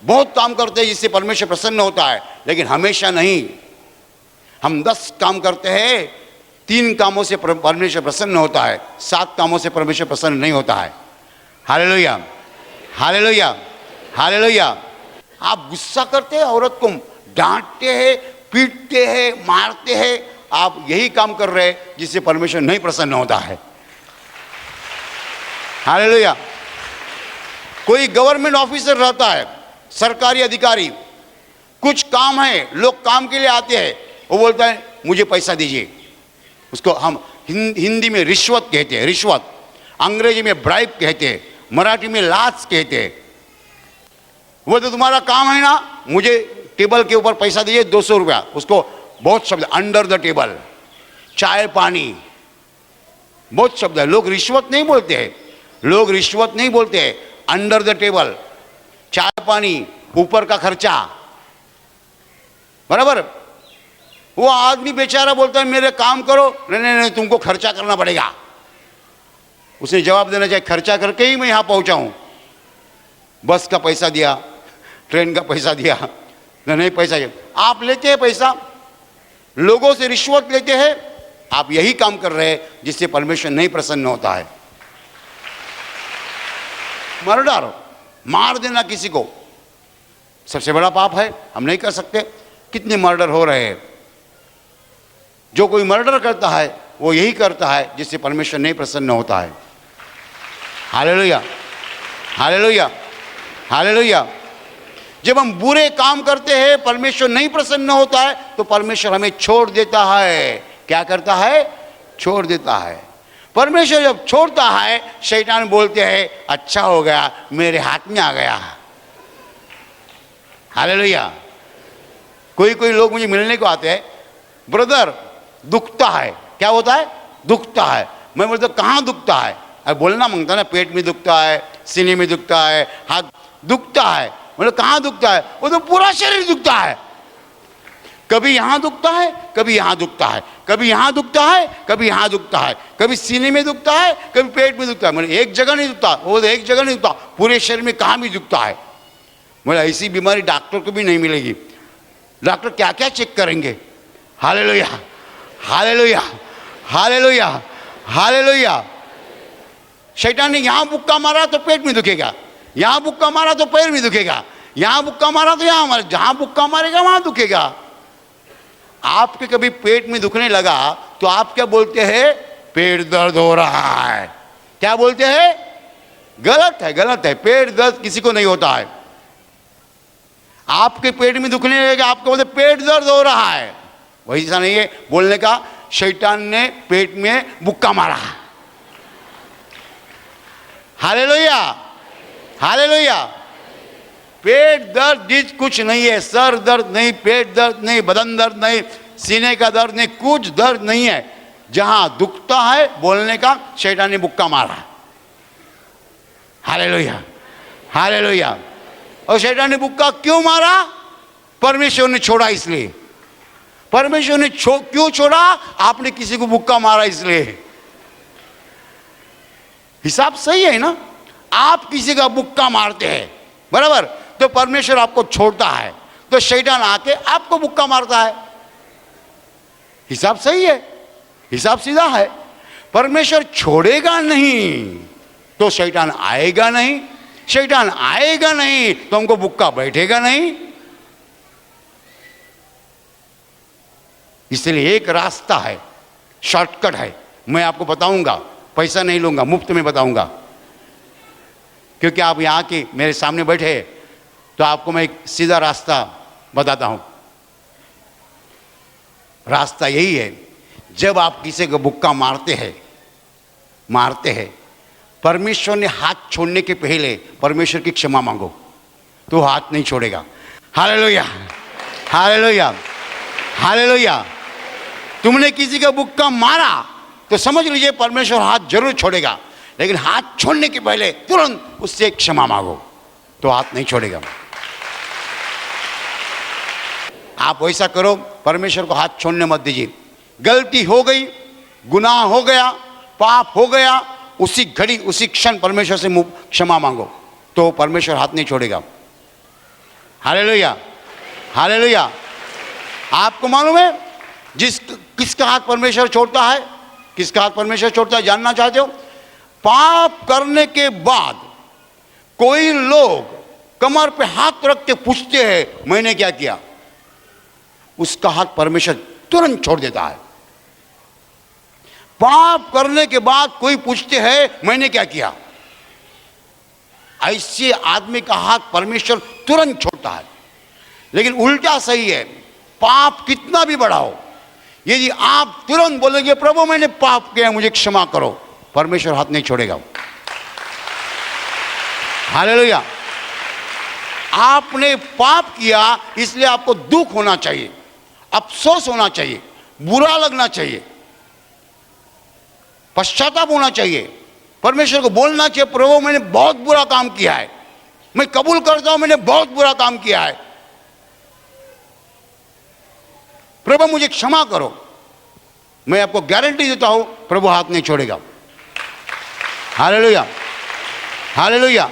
बहुत काम करते हैं जिससे परमेश्वर प्रसन्न होता है, लेकिन हमेशा नहीं। हम 10 काम करते हैं, 3 कामों से परमेश्वर प्रसन्न होता है, 7 कामों से परमेश्वर प्रसन्न नहीं होता है। Hallelujah, hallelujah, hallelujah. आप गुस्सा करते हैं, औरत को डांटते हैं, पीटते हैं, मारते हैं, आप यही काम कर रहे हैं जिससे परमेश्वर नहीं प्रसन्न होता है। हालेलुया। कोई गवर्नमेंट ऑफिसर रहता है, सरकारी अधिकारी, कुछ काम है, लोग काम के लिए आते हैं, वो बोलता है मुझे पैसा दीजिए, उसको हम हिंदी में रिश्वत कहते हैं, रिश्वत, अंग्रेजी में ब्राइब कहते हैं, मराठी में लाच कहते हैं। वो तो तुम्हारा काम है ना, मुझे टेबल के ऊपर पैसा दीजिए 200 रुपया, उसको बहुत शब्द, अंडर द टेबल, चाय पानी, बहुत शब्द है। लोग रिश्वत नहीं बोलते हैं, लोग रिश्वत नहीं बोलते हैं, अंडर द टेबल, चाय पानी, ऊपर का खर्चा, बराबर। वो आदमी बेचारा बोलता है मेरे काम करो, नहीं नहीं नहीं तुमको खर्चा करना पड़ेगा। उसने जवाब देना चाहिए खर्चा करके ही मैं यहां पहुंचा हूं, बस का पैसा दिया, ट्रेन का पैसा दिया, नहीं पैसा दिया। आप लेते हैं पैसा, लोगों से रिश्वत लेते हैं, आप यही काम कर रहे हैं जिससे परमेश्वर नहीं प्रसन्न होता है। मर्डर, मार देना किसी को सबसे बड़ा पाप है, हम नहीं कर सकते। कितने मर्डर हो रहे हैं। जो कोई मर्डर करता है वो यही करता है जिससे परमेश्वर नहीं प्रसन्न होता है। Hallelujah, hallelujah, hallelujah. जब हम बुरे काम करते हैं, परमेश्वर नहीं प्रसन्न होता है, तो परमेश्वर हमें छोड़ देता है। क्या करता है? छोड़ देता है। परमेश्वर जब छोड़ता है, शैतान बोलते हैं अच्छा हो गया, मेरे हाथ में आ गया। हालेलुया। कोई कोई लोग मुझे मिलने को आते हैं, ब्रदर दुखता है। क्या होता है? दुखता है। मैं बोलता कहाँ दुखता है? अब बोलना मांगता ना, पेट में दुखता है, सीने में दुखता है, हाथ दुखता है। मतलब कहाँ दुखता है? वो तो पूरा शरीर दुखता है। कभी यहाँ दुखता है, कभी यहाँ दुखता है, कभी यहाँ दुखता है, कभी यहाँ दुखता है, कभी सीने में दुखता है, कभी पेट में दुखता है। मतलब एक जगह नहीं दुखता, वो एक जगह नहीं दुखता, पूरे शरीर में कहाँ भी दुखता है। मतलब ऐसी बीमारी डॉक्टर को भी नहीं मिलेगी। डॉक्टर क्या क्या चेक करेंगे। Hallelujah, hallelujah, hallelujah, hallelujah. शैतान ने यहाँ बुक्का मारा तो पेट में दुखेगा, यहाँ बुक्का मारा तो पैर में दुखेगा, यहाँ बुक्का मारा तो यहाँ मारा, जहाँ बुक्का मारेगा वहाँ दुखेगा। आपके कभी पेट में दुखने लगा तो आप क्या बोलते हैं? पेट दर्द हो रहा है। क्या बोलते हैं? गलत है, गलत है। पेट दर्द किसी को नहीं होता है। आपके पेट में दुखने लगेगा, आपको बोलते पेट दर्द हो रहा है, वही ऐसा नहीं है बोलने का शैतान ने पेट में बुक्का मारा। Hallelujah, hallelujah. पेट दर्द इज कुछ नहीं है, सर दर्द नहीं, पेट दर्द नहीं, बदन दर्द नहीं, सीने का दर्द नहीं, कुछ दर्द नहीं है। जहां दुखता है बोलने का, शैतान ने मुक्का मारा। Hallelujah, hallelujah. और शैतान ने मुक्का क्यों मारा? परमेश्वर ने छोड़ा इसलिए। परमेश्वर ने क्यों छोड़ा? आपने किसी को मुक्का मारा इसलिए। हिसाब सही है ना? आप किसी का मुक्का मारते हैं, बराबर, तो परमेश्वर आपको छोड़ता है, तो शैतान आके आपको मुक्का मारता है। हिसाब सही है, हिसाब सीधा है। परमेश्वर छोड़ेगा नहीं तो शैतान आएगा नहीं, शैतान आएगा नहीं तो हमको मुक्का बैठेगा नहीं। इसलिए एक रास्ता है, शॉर्टकट है, मैं आपको बताऊंगा, पैसा नहीं लूंगा, मुफ्त में बताऊंगा, क्योंकि आप यहां के मेरे सामने बैठे, तो आपको मैं एक सीधा रास्ता बताता हूं। रास्ता यही है, जब आप किसी को मुक्का मारते हैं, परमेश्वर ने हाथ छोड़ने के पहले परमेश्वर की क्षमा मांगो, तो हाथ नहीं छोड़ेगा। Hallelujah, hallelujah, hallelujah. तुमने किसी का मुक्का मारा तो समझ लीजिए परमेश्वर हाथ जरूर छोड़ेगा, लेकिन हाथ छोड़ने के पहले तुरंत उससे क्षमा मांगो, तो हाथ नहीं छोड़ेगा। आप वैसा करो, परमेश्वर को हाथ छोड़ने मत दीजिए। गलती हो गई, गुनाह हो गया, पाप हो गया, उसी घड़ी उसी क्षण परमेश्वर से क्षमा मांगो, तो परमेश्वर हाथ नहीं छोड़ेगा। Hallelujah, hallelujah. आपको मालूम है किसका हाथ परमेश्वर छोड़ता है? किसका हाथ परमेश्वर छोड़ता है, जानना चाहते हो? पाप करने के बाद कोई लोग कमर पे हाथ रख के पूछते हैं मैंने क्या किया, उसका हाथ परमेश्वर तुरंत छोड़ देता है। पाप करने के बाद कोई पूछते हैं मैंने क्या किया, ऐसे आदमी का हाथ परमेश्वर तुरंत छोड़ता है। लेकिन उल्टा सही है, पाप कितना भी बड़ा हो, यदि आप तुरंत बोलेंगे प्रभु मैंने पाप किया मुझे क्षमा करो, परमेश्वर हाथ नहीं छोड़ेगा। हालेलुया। आपने पाप किया इसलिए आपको दुख होना चाहिए, अफसोस होना चाहिए, बुरा लगना चाहिए, पश्चाताप होना चाहिए, परमेश्वर को बोलना चाहिए प्रभु मैंने बहुत बुरा काम किया है, मैं कबूल करता हूं मैंने बहुत बुरा काम किया है, प्रभु मुझे क्षमा करो। मैं आपको गारंटी देता हूं प्रभु हाथ नहीं छोड़ेगा। Hallelujah, hallelujah,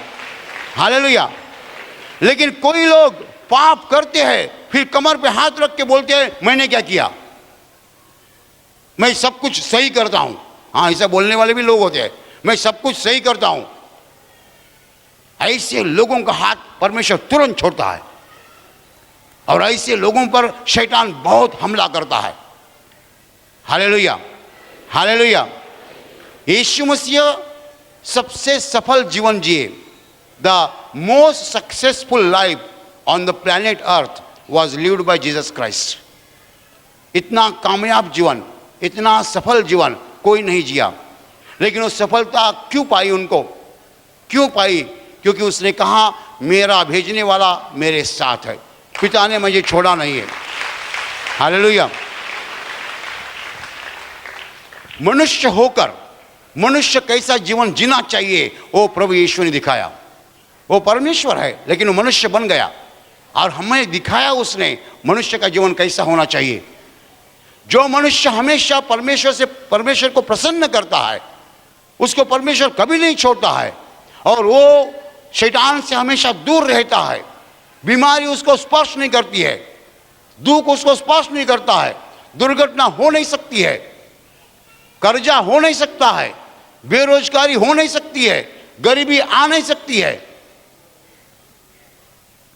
hallelujah. लेकिन कोई लोग पाप करते हैं फिर कमर पे हाथ रख के बोलते हैं मैंने क्या किया, मैं सब कुछ सही करता हूं। हाँ, ऐसा बोलने वाले भी लोग होते हैं, मैं सब कुछ सही करता हूं। ऐसे लोगों का हाथ परमेश्वर तुरंत छोड़ता है, और ऐसे लोगों पर शैतान बहुत हमला करता है। Hallelujah, hallelujah. यीशु मसीह सबसे सफल जीवन जिए। The most successful life on the planet earth was lived bye Jesus Christ. इतना कामयाब जीवन, इतना सफल जीवन कोई नहीं जिया। लेकिन वो सफलता क्यों पाई उनको? क्यों पाई? क्योंकि उसने कहा मेरा भेजने वाला मेरे साथ है, पिता ने मुझे छोड़ा नहीं है। हालेलुया। मनुष्य होकर मनुष्य कैसा जीवन जीना चाहिए वो प्रभु यीशु ने दिखाया। वो परमेश्वर है लेकिन वो मनुष्य बन गया और हमें दिखाया उसने मनुष्य का जीवन कैसा होना चाहिए। जो मनुष्य हमेशा परमेश्वर को प्रसन्न करता है उसको परमेश्वर कभी नहीं छोड़ता है, और वो शैतान से हमेशा दूर रहता है। बीमारी उसको स्पर्श नहीं करती है, दुख उसको स्पर्श नहीं करता है, दुर्घटना हो नहीं सकती है, कर्जा हो नहीं सकता है, बेरोजगारी हो नहीं सकती है, गरीबी आ नहीं सकती है।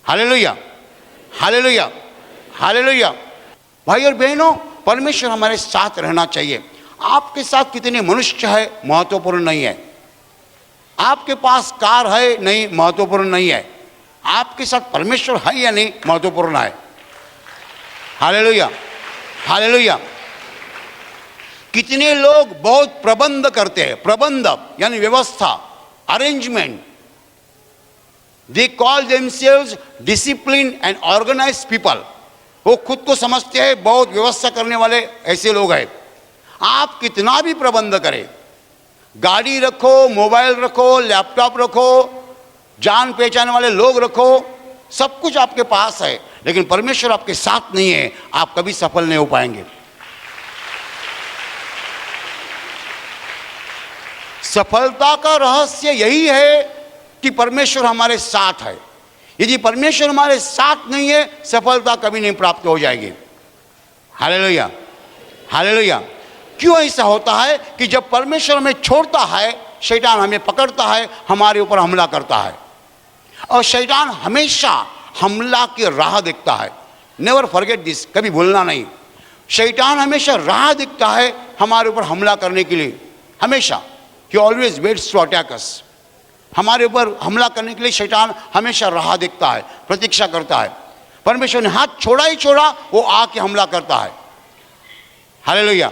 Hallelujah, hallelujah, hallelujah. भाई और बहनों, परमेश्वर हमारे साथ रहना चाहिए। आपके साथ कितने मनुष्य है महत्वपूर्ण नहीं है, आपके पास कार है नहीं महत्वपूर्ण नहीं है, आपके साथ परमेश्वर है या नहीं महत्वपूर्ण है। Hallelujah, hallelujah. कितने लोग बहुत प्रबंध करते हैं, प्रबंध यानी व्यवस्था arrangement. They call themselves disciplined and organized people. वो खुद को समझते हैं बहुत व्यवस्था करने वाले ऐसे लोग हैं। आप कितना भी प्रबंध करें, गाड़ी रखो, मोबाइल रखो, लैपटॉप रखो, जान पहचान वाले लोग रखो, सब कुछ आपके पास है, लेकिन परमेश्वर आपके साथ नहीं है, आप कभी सफल नहीं हो पाएंगे। सफलता का रहस्य यही है कि परमेश्वर हमारे साथ है। यदि परमेश्वर हमारे साथ नहीं है, सफलता कभी नहीं प्राप्त हो जाएगी। Hallelujah, hallelujah. क्यों ऐसा होता है कि जब परमेश्वर हमें छोड़ता है, शैतान हमें पकड़ता है, हमारे ऊपर हमला करता है, और शैतान हमेशा हमला की राह देखता है। नेवर फॉरगेट दिस, कभी भूलना नहीं। शैतान हमेशा राह दिखता है हमारे ऊपर हमला करने के लिए, हमेशा। He always waits to attack us. हमारे ऊपर हमला करने के लिए शैतान हमेशा राह देखता है, प्रतीक्षा करता है। परमेश्वर ने हाथ छोड़ा ही छोड़ा, वो आके हमला करता है। Hallelujah,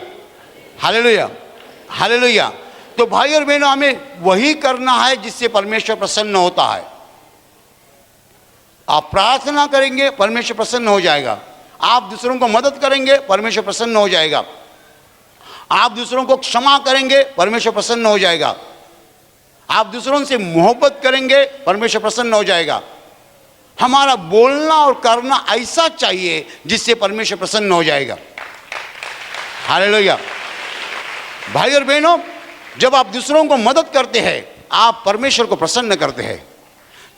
hallelujah, hallelujah. तो भाई और बहनों, हमें वही करना है जिससे परमेश्वर प्रसन्न होता है। आप प्रार्थना करेंगे, परमेश्वर प्रसन्न हो जाएगा। आप दूसरों को मदद करेंगे, परमेश्वर प्रसन्न हो जाएगा। आप दूसरों को क्षमा करेंगे, परमेश्वर प्रसन्न हो जाएगा। आप दूसरों से मोहब्बत करेंगे, परमेश्वर प्रसन्न हो जाएगा। हमारा बोलना और करना ऐसा चाहिए जिससे परमेश्वर प्रसन्न हो जाएगा। हालेलुया। भाई और बहनों, जब आप दूसरों को मदद करते हैं, आप परमेश्वर को प्रसन्न करते हैं।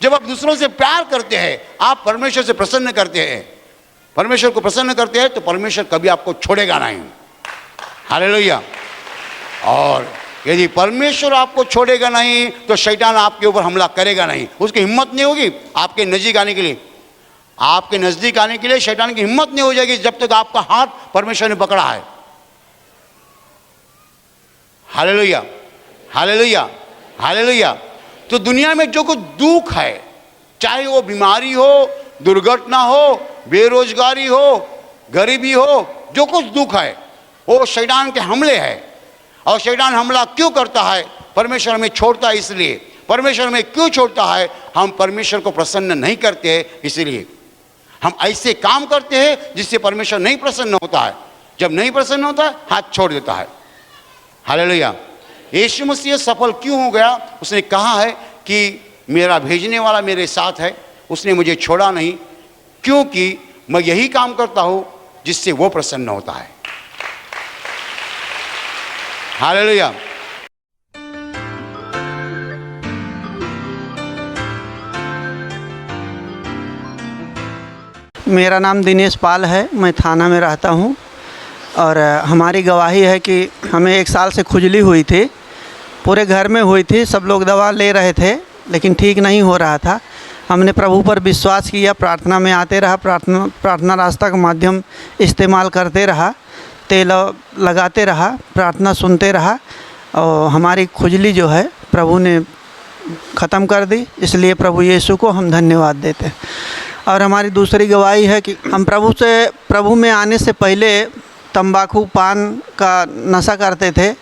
जब आप दूसरों से प्यार करते हैं, आप परमेश्वर से प्रसन्न करते हैं। परमेश्वर को प्रसन्न करते हैं तो परमेश्वर कभी आपको छोड़ेगा नहीं। हालेलुया। और यदि परमेश्वर आपको छोड़ेगा नहीं तो शैतान आपके ऊपर हमला करेगा नहीं। उसकी हिम्मत नहीं होगी आपके नज़दीक आने के लिए। आपके नज़दीक आने के लिए शैतान की हिम्मत नहीं हो जाएगी जब तक आपका हाथ परमेश्वर ने पकड़ा है। Hallelujah, hallelujah, hallelujah. तो दुनिया में जो कुछ दुख है, चाहे वो बीमारी हो, दुर्घटना हो, बेरोजगारी हो, गरीबी हो, जो कुछ दुख है वो शैतान के हमले हैं। और शैतान हमला क्यों करता है? परमेश्वर हमें छोड़ता है इसलिए। परमेश्वर हमें क्यों छोड़ता है? हम परमेश्वर को प्रसन्न नहीं करते हैं, इसलिए हम ऐसे काम करते हैं जिससे परमेश्वर नहीं प्रसन्न होता है। जब नहीं प्रसन्न होता है, हाथ छोड़ देता है। हालेलुया। यीशु मसीह सफल क्यों हो गया? उसने कहा है कि मेरा भेजने वाला मेरे साथ है, उसने मुझे छोड़ा नहीं, क्योंकि मैं यही काम करता हूं जिससे वो प्रसन्न होता है। हालेलुया। मेरा नाम दिनेश पाल है, मैं थाना में रहता हूं। और हमारी गवाही है कि हमें 1 साल से खुजली हुई थी, पूरे घर में हुई थी। सब लोग दवा ले रहे थे लेकिन ठीक नहीं हो रहा था। हमने प्रभु पर विश्वास किया, प्रार्थना में आते रहा, प्रार्थना रास्ता का माध्यम इस्तेमाल करते रहा, तेल लगाते रहा, प्रार्थना सुनते रहा, और हमारी खुजली जो है प्रभु ने ख़त्म कर दी। इसलिए प्रभु यीशु को हम धन्यवाद देते हैं। और हमारी दूसरी गवाही है कि हम प्रभु में आने से पहले तंबाकू पान का नशा करते थे।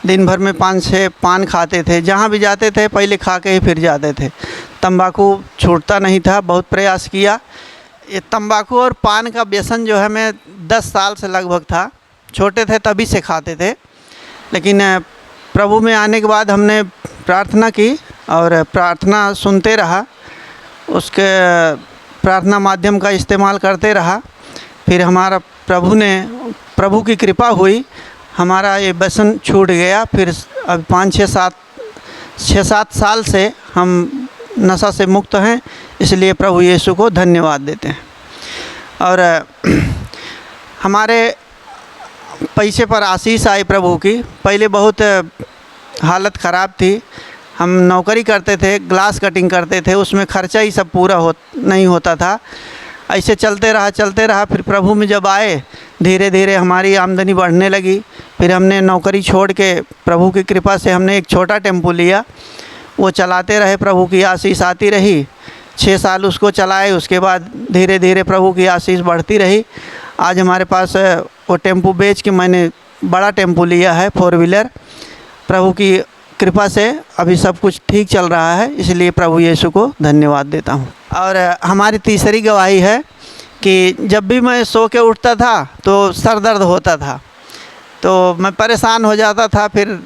दिन भर में 5-6 पान खाते थे, जहाँ भी जाते थे पहले खा के ही फिर जाते थे। तंबाकू छूटता नहीं था, बहुत प्रयास किया। ये तंबाकू और पान का व्यसन जो है, मैं 10 साल से लगभग था, छोटे थे तभी से खाते थे। लेकिन प्रभु में आने के बाद हमने प्रार्थना की और प्रार्थना सुनते रहा, उसके प्रार्थना माध्यम का इस्तेमाल करते रहा। फिर हमारा प्रभु की कृपा हुई, हमारा ये व्यसन छूट गया। फिर अब 5-6-7 साल से हम नशा से मुक्त हैं, इसलिए प्रभु यीशु को धन्यवाद देते हैं। और हमारे पैसे पर आशीष आई प्रभु की। पहले बहुत हालत ख़राब थी, हम नौकरी करते थे, ग्लास कटिंग करते थे, उसमें खर्चा ही सब पूरा नहीं होता था। ऐसे चलते रहा। फिर प्रभु में जब आए, धीरे धीरे हमारी आमदनी बढ़ने लगी। फिर हमने नौकरी छोड़ के प्रभु की कृपा से हमने एक छोटा टेम्पो लिया, वो चलाते रहे, प्रभु की आशीष आती रही। 6 साल उसको चलाए, उसके बाद धीरे धीरे प्रभु की आशीष बढ़ती रही। आज हमारे पास वो टेम्पो बेच के मैंने बड़ा टेम्पो लिया है, 4 व्हीलर। प्रभु की कृपा से अभी सब कुछ ठीक चल रहा है, इसलिए प्रभु यीशु को धन्यवाद देता हूँ। और हमारी तीसरी गवाही है कि जब भी मैं सो के उठता था तो सर दर्द होता था, तो मैं परेशान हो जाता था, फिर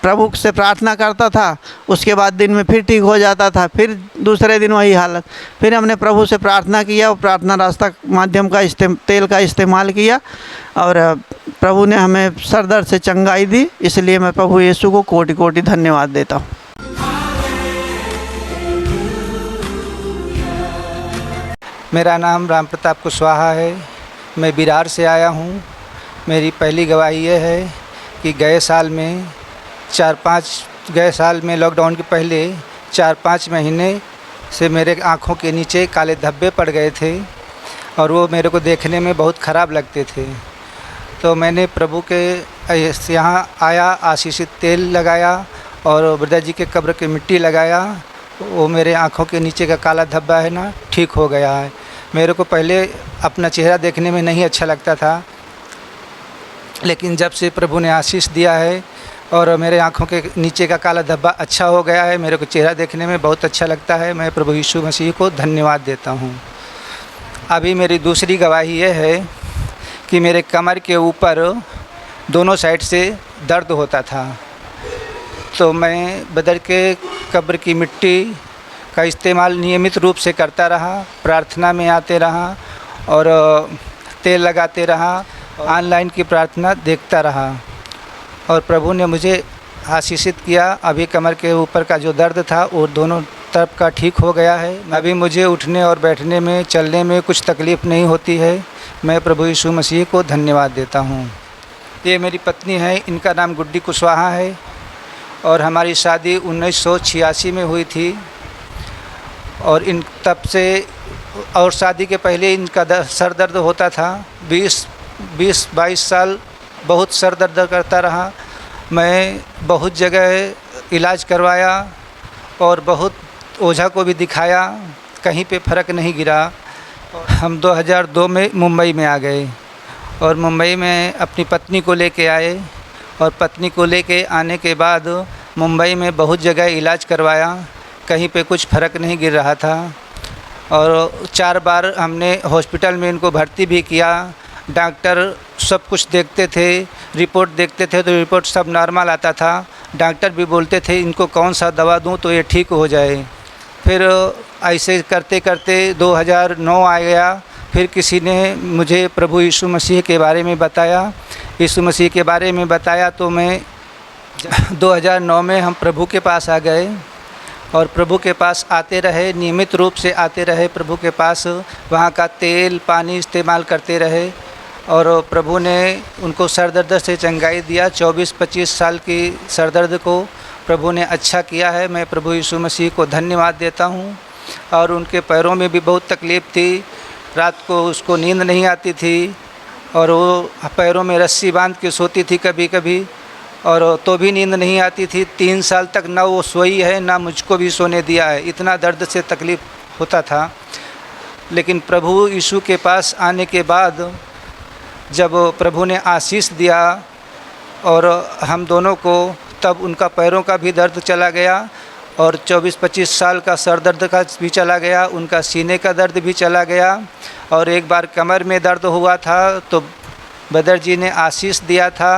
प्रभु से प्रार्थना करता था, उसके बाद दिन में फिर ठीक हो जाता था, फिर दूसरे दिन वही हालत। फिर हमने प्रभु से प्रार्थना किया और प्रार्थना रास्ता माध्यम का तेल का इस्तेमाल किया और प्रभु ने हमें सर दर्द से चंगाई दी, इसलिए मैं प्रभु यीशु को कोटि कोटि धन्यवाद देता हूँ। मेरा नाम राम प्रताप कुशवाहा है, मैं बिरार से आया हूँ। मेरी पहली गवाही ये है कि गए साल में लॉकडाउन के पहले 4-5 महीने से मेरे आँखों के नीचे काले धब्बे पड़ गए थे और वो मेरे को देखने में बहुत ख़राब लगते थे। तो मैंने प्रभु के यहाँ आया, आशीषित तेल लगाया और ब्रदर जी के कब्र की मिट्टी लगाया, वो मेरे आँखों के नीचे का काला धब्बा है ना ठीक हो गया है। मेरे को पहले अपना चेहरा देखने में नहीं अच्छा लगता था, लेकिन जब से प्रभु ने आशीष दिया है और मेरे आँखों के नीचे का काला धब्बा अच्छा हो गया है, मेरे को चेहरा देखने में बहुत अच्छा लगता है। मैं प्रभु यीशु मसीह को धन्यवाद देता हूँ। अभी मेरी दूसरी गवाही ये है कि मेरे कमर के ऊपर दोनों साइड से दर्द होता था, तो मैं ब्रदर के कब्र की मिट्टी का इस्तेमाल नियमित रूप से करता रहा, प्रार्थना में आते रहा और तेल लगाते रहा, ऑनलाइन की प्रार्थना देखता रहा और प्रभु ने मुझे आशीषित किया। अभी कमर के ऊपर का जो दर्द था वो दोनों तरफ का ठीक हो गया है। अभी मुझे उठने और बैठने में, चलने में कुछ तकलीफ़ नहीं होती है। मैं प्रभु यीशु मसीह को धन्यवाद देता हूँ। ये मेरी पत्नी है, इनका नाम गुड्डी कुशवाहा है और हमारी शादी 1986 में हुई थी और इन तब से और शादी के पहले इनका सर दर्द होता था। 20-22 साल बहुत सर दर्द करता रहा। मैं बहुत जगह इलाज करवाया और बहुत ओझा को भी दिखाया, कहीं पे फ़र्क नहीं गिरा। हम 2002 में मुंबई में आ गए और मुंबई में अपनी पत्नी को लेके आए और पत्नी को लेके आने के बाद मुंबई में बहुत जगह इलाज करवाया, कहीं पे कुछ फ़र्क नहीं गिर रहा था और 4 बार हमने हॉस्पिटल में इनको भर्ती भी किया। डॉक्टर सब कुछ देखते थे, रिपोर्ट देखते थे तो रिपोर्ट सब नॉर्मल आता था। डॉक्टर भी बोलते थे इनको कौन सा दवा दूं तो ये ठीक हो जाए। फिर ऐसे करते करते 2009 आ गया। फिर किसी ने मुझे प्रभु यीशु मसीह के बारे में बताया। यीशु मसीह के बारे में बताया तो मैं 2009 में हम प्रभु के पास आ गए और प्रभु के पास आते रहे, नियमित रूप से आते रहे प्रभु के पास। वहाँ का तेल पानी इस्तेमाल करते रहे और प्रभु ने उनको सर दर्द से चंगाई दिया। 24-25 साल की सर दर्द को प्रभु ने अच्छा किया है। मैं प्रभु यीशु मसीह को धन्यवाद देता हूँ। और उनके पैरों में भी बहुत तकलीफ़ थी, रात को उसको नींद नहीं आती थी और वो पैरों में रस्सी बांध के सोती थी कभी कभी और तो भी नींद नहीं आती थी। 3 साल तक ना वो सोई है ना मुझको भी सोने दिया है, इतना दर्द से तकलीफ़ होता था। लेकिन प्रभु यीशु के पास आने के बाद जब प्रभु ने आशीष दिया और हम दोनों को, तब उनका पैरों का भी दर्द चला गया और 24-25 साल का सर दर्द का भी चला गया, उनका सीने का दर्द भी चला गया और एक बार कमर में दर्द हुआ था तो बदर जी ने आशीष दिया था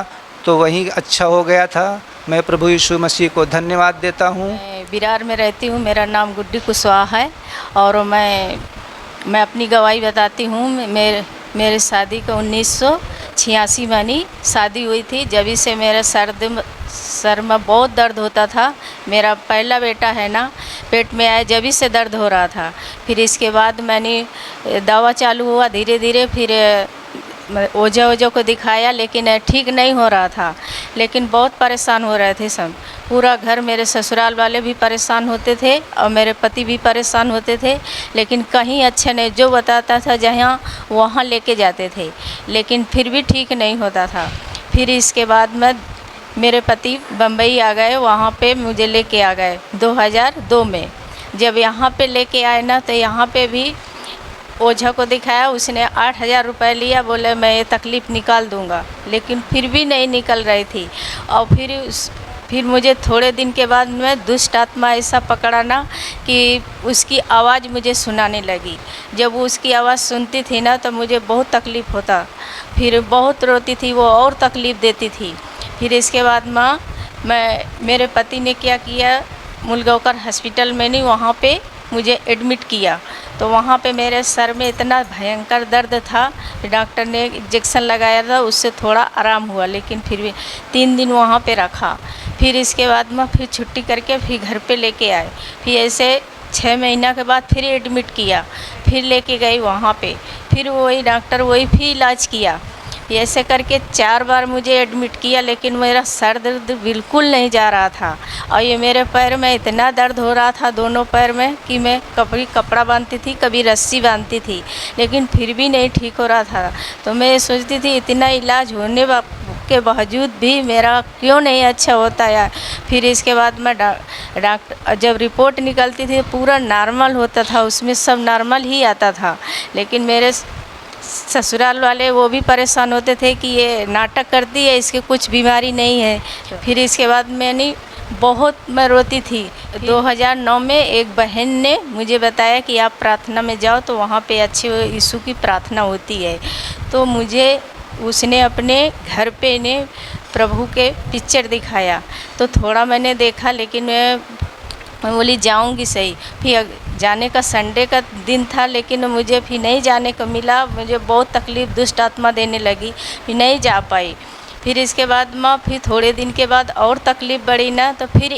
तो वहीं अच्छा हो गया था। मैं प्रभु यीशु मसीह को धन्यवाद देता हूँ। मैं बिरार में रहती हूँ, मेरा नाम गुड्डी कुशवाहा है और मैं अपनी गवाही बताती हूँ। मेरे शादी को 1986 में शादी हुई थी। जब से मेरा सर में बहुत दर्द होता था। मेरा पहला बेटा है ना, पेट में आया जब से दर्द हो रहा था। फिर इसके बाद मैंने दवा चालू हुआ धीरे धीरे, फिर ओझा को दिखाया लेकिन ठीक नहीं हो रहा था। लेकिन बहुत परेशान हो रहे थे सब, पूरा घर, मेरे ससुराल वाले भी परेशान होते थे और मेरे पति भी परेशान होते थे। लेकिन कहीं अच्छे नहीं, जो बताता था जहाँ वहाँ लेके जाते थे लेकिन फिर भी ठीक नहीं होता था। फिर इसके बाद में मेरे पति बम्बई आ गए, वहाँ पे मुझे लेके आ गए 2002 में। जब यहाँ पे लेके आए ना तो यहाँ पे भी ओझा को दिखाया, उसने 8,000 रुपये लिया, बोले मैं ये तकलीफ़ निकाल दूंगा, लेकिन फिर भी नहीं निकल रही थी। और फिर फिर मुझे थोड़े दिन के बाद में दुष्ट आत्मा ऐसा पकड़ा ना कि उसकी आवाज़ मुझे सुनाने लगी। जब वो उसकी आवाज़ सुनती थी ना तो मुझे बहुत तकलीफ़ होता, फिर बहुत रोती थी वो और तकलीफ़ देती थी। फिर इसके बाद मेरे पति ने क्या किया, मुलगांवकर हॉस्पिटल में नहीं, वहाँ पे मुझे एडमिट किया। तो वहाँ पे मेरे सर में इतना भयंकर दर्द था, डॉक्टर ने इंजेक्शन लगाया था, उससे थोड़ा आराम हुआ, लेकिन फिर भी 3 दिन वहाँ पे रखा। फिर इसके बाद में फिर छुट्टी करके फिर घर पे लेके आए। फिर ऐसे 6 महीना के बाद फिर एडमिट किया, फिर लेके गई वहाँ पे, फिर वही डॉक्टर वही फिर इलाज किया। ऐसे करके 4 बार मुझे एडमिट किया, लेकिन मेरा सर दर्द बिल्कुल नहीं जा रहा था। और ये मेरे पैर में इतना दर्द हो रहा था, दोनों पैर में, कि मैं कभी कपड़ा बांधती थी, कभी रस्सी बांधती थी, लेकिन फिर भी नहीं ठीक हो रहा था। तो मैं सोचती थी इतना इलाज होने के बावजूद भी मेरा क्यों नहीं अच्छा होता यार। फिर इसके बाद मैं डॉक्टर जब रिपोर्ट निकलती थी पूरा नॉर्मल होता था, उसमें सब नॉर्मल ही आता था, लेकिन मेरे ससुराल वाले वो भी परेशान होते थे कि ये नाटक करती है, इसकी कुछ बीमारी नहीं है। फिर इसके बाद मैं रोती थी। 2009 में एक बहन ने मुझे बताया कि आप प्रार्थना में जाओ तो वहाँ पे अच्छे यीशु की प्रार्थना होती है। तो मुझे उसने अपने घर पे ने प्रभु के पिक्चर दिखाया, तो थोड़ा मैंने देखा, लेकिन मैं बोली जाऊंगी सही। फिर जाने का संडे का दिन था, लेकिन मुझे फिर नहीं जाने को मिला। मुझे बहुत तकलीफ़ दुष्ट आत्मा देने लगी, फिर नहीं जा पाई। फिर इसके बाद फिर थोड़े दिन के बाद और तकलीफ़ बढ़ी ना, तो फिर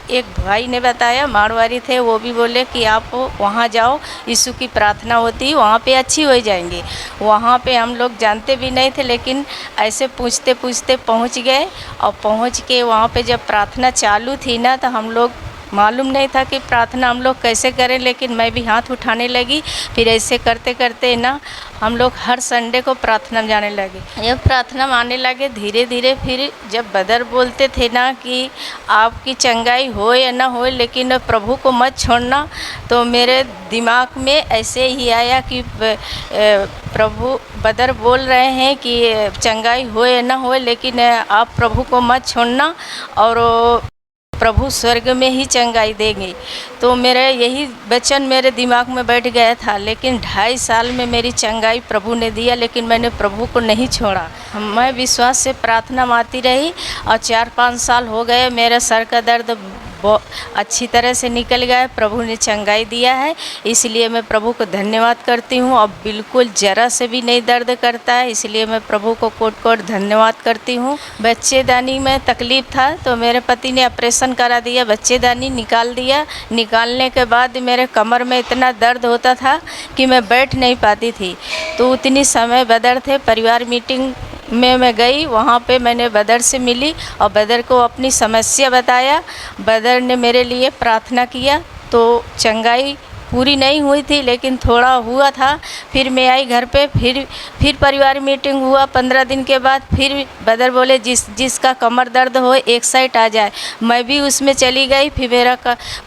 एक भाई ने बताया, मारवाड़ी थे, वो भी बोले कि आप वहाँ जाओ, यीशु की प्रार्थना होती, वहाँ पे अच्छी हो जाएंगे। वहाँ पे हम लोग जानते भी नहीं थे, लेकिन ऐसे पूछते पूछते पहुँच गए। और पहुँच के वहाँ पे जब प्रार्थना चालू थी ना, तो हम लोग मालूम नहीं था कि प्रार्थना हम लोग कैसे करें, लेकिन मैं भी हाथ उठाने लगी। फिर ऐसे करते करते ना हम लोग हर संडे को प्रार्थना में जाने लगे। जब प्रार्थना में आने लगे धीरे धीरे, फिर जब बदर बोलते थे ना कि आपकी चंगाई हो या ना हो, लेकिन प्रभु को मत छोड़ना, तो मेरे दिमाग में ऐसे ही आया कि प्रभु बदर बोल रहे हैं कि चंगाई हो या ना हो, लेकिन आप प्रभु को मत छोड़ना और प्रभु स्वर्ग में ही चंगाई देंगे। तो मेरा यही वचन मेरे दिमाग में बैठ गया था। लेकिन 2.5 साल में मेरी चंगाई प्रभु ने दिया, लेकिन मैंने प्रभु को नहीं छोड़ा। मैं विश्वास से प्रार्थना में आती रही और 4-5 साल हो गए। मेरा सर का दर्द बहुत अच्छी तरह से निकल गया। प्रभु ने चंगाई दिया है, इसलिए मैं प्रभु को धन्यवाद करती हूँ। अब बिल्कुल ज़रा से भी नहीं दर्द करता है, इसलिए मैं प्रभु को कोट धन्यवाद करती हूँ। बच्चेदानी में तकलीफ़ था, तो मेरे पति ने ऑपरेशन करा दिया, बच्चेदानी निकाल दिया। निकालने के बाद मेरे कमर में इतना दर्द होता था कि मैं बैठ नहीं पाती थी। तो उतनी समय बदर थे, परिवार मीटिंग में मैं गई, वहाँ पे मैंने बदर से मिली और बदर को अपनी समस्या बताया। बदर ने मेरे लिए प्रार्थना किया, तो चंगाई पूरी नहीं हुई थी, लेकिन थोड़ा हुआ था। फिर मैं आई घर पे, फिर परिवार मीटिंग हुआ। 15 दिन के बाद फिर बदर बोले जिसका कमर दर्द हो एक साइड आ जाए। मैं भी उसमें चली गई। फिर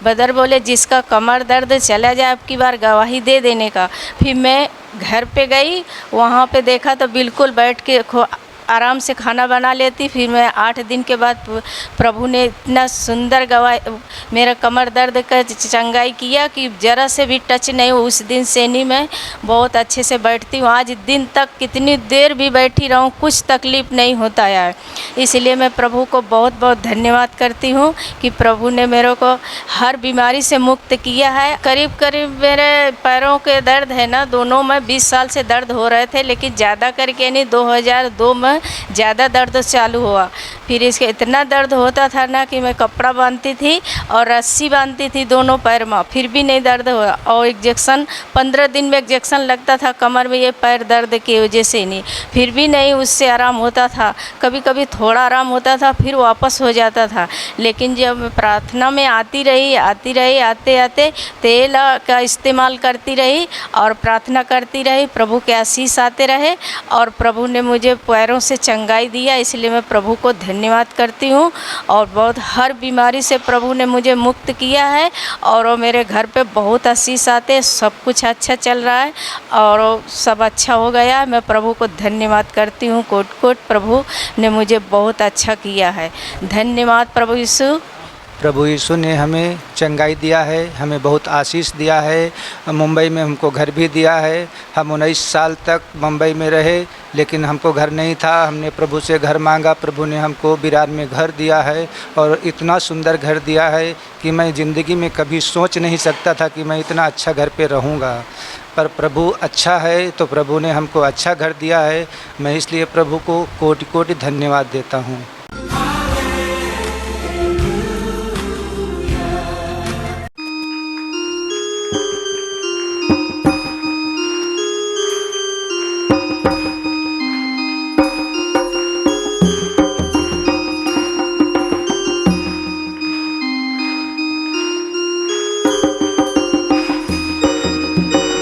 बदर बोले जिसका कमर दर्द चला जाए, अब की बार गवाही दे देने का। फिर मैं घर पे गई, वहाँ पे देखा तो बिल्कुल बैठ के आराम से खाना बना लेती। फिर मैं 8 दिन के बाद प्रभु ने इतना सुंदर मेरा कमर दर्द का चंगाई किया कि ज़रा से भी टच नहीं हो। उस दिन से नहीं मैं बहुत अच्छे से बैठती हूँ। आज दिन तक कितनी देर भी बैठी रहूँ, कुछ तकलीफ़ नहीं होता है। इसलिए मैं प्रभु को बहुत बहुत धन्यवाद करती हूँ कि प्रभु ने मेरे को हर बीमारी से मुक्त किया है। करीब मेरे पैरों के दर्द है ना, दोनों में 20 साल से दर्द हो रहे थे, लेकिन ज़्यादा करके नहीं, 2002 में ज़्यादा दर्द चालू हुआ। फिर इसके इतना दर्द होता था ना कि मैं कपड़ा बांधती थी और रस्सी बांधती थी दोनों पैर में, फिर भी नहीं दर्द हुआ। और इंजेक्शन 15 दिन में इंजेक्शन लगता था कमर में, ये पैर दर्द की वजह से नहीं, फिर भी नहीं उससे आराम होता था। कभी कभी थोड़ा आराम होता था, फिर वापस हो जाता था। लेकिन जब मैं प्रार्थना में आती रही आते आते तेल का इस्तेमाल करती रही और प्रार्थना करती रही, प्रभु के आशीष आते रहे और प्रभु ने मुझे पैरों से चंगाई दिया, इसलिए मैं प्रभु को धन्यवाद करती हूँ। और बहुत हर बीमारी से प्रभु ने मुझे मुक्त किया है और वो मेरे घर पे बहुत आशीष आते, सब कुछ अच्छा चल रहा है और सब अच्छा हो गया है। मैं प्रभु को धन्यवाद करती हूँ, कोट कोट प्रभु ने मुझे बहुत अच्छा किया है। धन्यवाद प्रभु यीशु। प्रभु यीशु ने हमें चंगाई दिया है, हमें बहुत आशीष दिया है। मुंबई में हमको घर भी दिया है। हम 19 साल तक मुंबई में रहे, लेकिन हमको घर नहीं था। हमने प्रभु से घर मांगा, प्रभु ने हमको विरार में घर दिया है और इतना सुंदर घर दिया है कि मैं ज़िंदगी में कभी सोच नहीं सकता था कि मैं इतना अच्छा घर पे रहूँगा। पर प्रभु अच्छा है, तो प्रभु ने हमको अच्छा घर दिया है। मैं इसलिए प्रभु को कोटि कोटि धन्यवाद देता हूँ।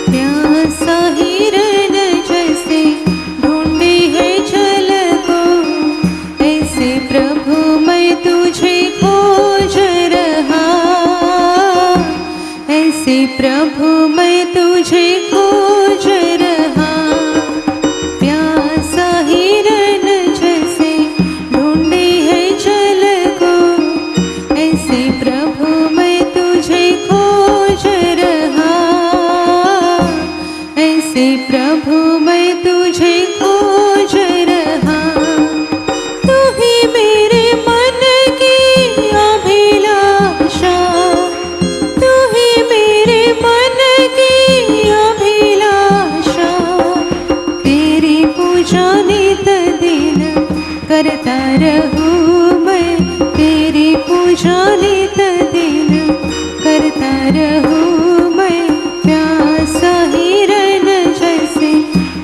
प्यासा हिरन जैसे ढूंढी है जल को, ऐसे प्रभु मैं तुझे खोज रहा, ऐसे प्रभु मैं तुझे खोज रहा। प्यासा हिरन जैसे ढूंढी है जल को, ऐसे प्रभु मैं तुझे खोज रहा, ऐसे प्रभु मैं तुझे खोज रहा। तू ही मेरे मन की अभिलाषा, तू ही मेरे मन की अभिलाषा। तेरी पूजा नित दिन करता रहूं मैं, तेरी पूजा नित दिन करता रहूं मैं। प्यासा हिरन जैसे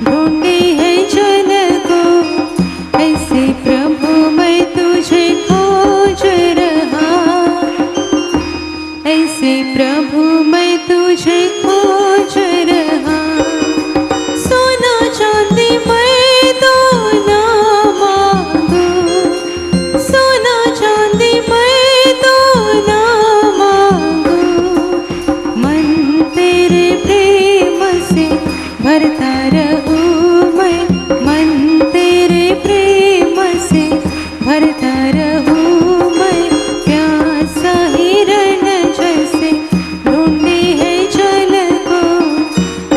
ढूंढी है जल को, ऐसे प्रभु मैं तुझे खोज रहा, ऐसे प्रभु मैं तुझे खोज रहा। सोना चांदी मैं तो ना मांगू, सोना चांदी मैं तो ना मांगू। मन तेरे प्रेम से भरता रहूं मैं, मन तेरे प्रेम से भरता रहूं मैं। प्यासा हिरन जैसे ढूंढी है जल को,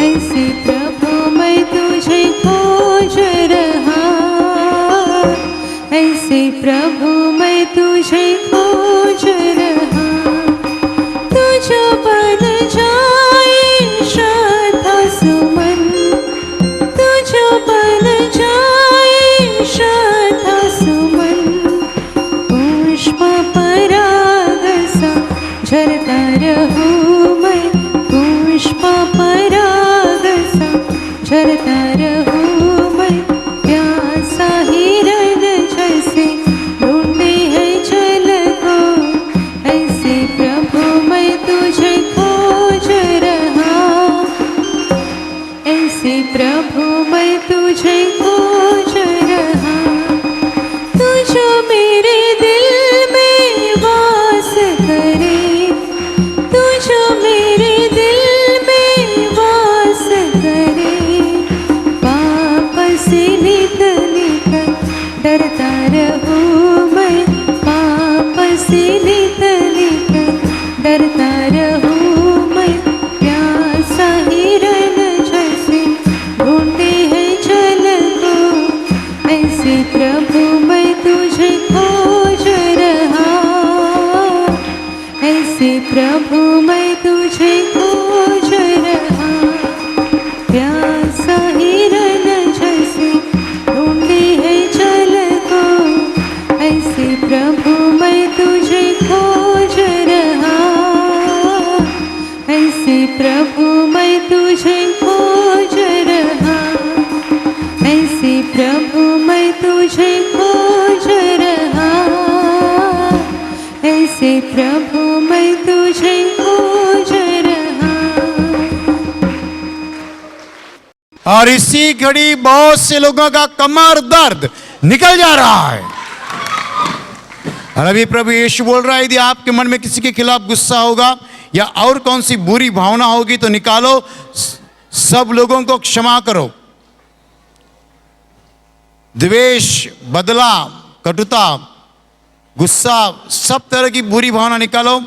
ऐसे प्रभु मैं तुझे खोज रहा, ऐसे प्रभु मैं तुझे खोज रहा। तुझ बन जाए श्रद्धा सुमन, तुझ बन जाए श्रद्धा सुमन। पुष्प पराग सा झरता रहूं मैं, पुष्प पराग सा झरता रहूं मैं। प्यासा हिरन जैसे ढूंढी है जल को, ऐसे प्रभु मैं तुझे खोज रहा, ऐसे प्रभु मैं तुझे खोज रहा। तू जो मेरे दिल में वास करे, तू जो मेरे दिल में वास करे। पाप से नित नित डरता रहूं मैं, पाप से नित नित डरता रहूं मैं। प्यासा हिरन जैसे ढूंढी है जल को, ऐसे प्रभु मैं तुझे खोज रहा, ऐसे प्रभु मैं तुझे खोज रहा। प्यासा हिरन जैसे ढूंढी है जल को, ऐसे प्रभु मैं तुझे खोज रहा, ऐसे प्रभु मैं तुझे खोज रहा, ऐसे प्रभु मैं तुझे खोज रहा, ऐसे प्रभु मैं तुझे खोज रहा। और इसी घड़ी बहुत से लोगों का कमर दर्द निकल जा रहा है। और अभी प्रभु यीशु बोल रहा है, यदि आपके मन में किसी के खिलाफ गुस्सा होगा या और कौन सी बुरी भावना होगी तो निकालो, सब लोगों को क्षमा करो। द्वेष, बदला, कटुता, गुस्सा, सब तरह की बुरी भावना निकालो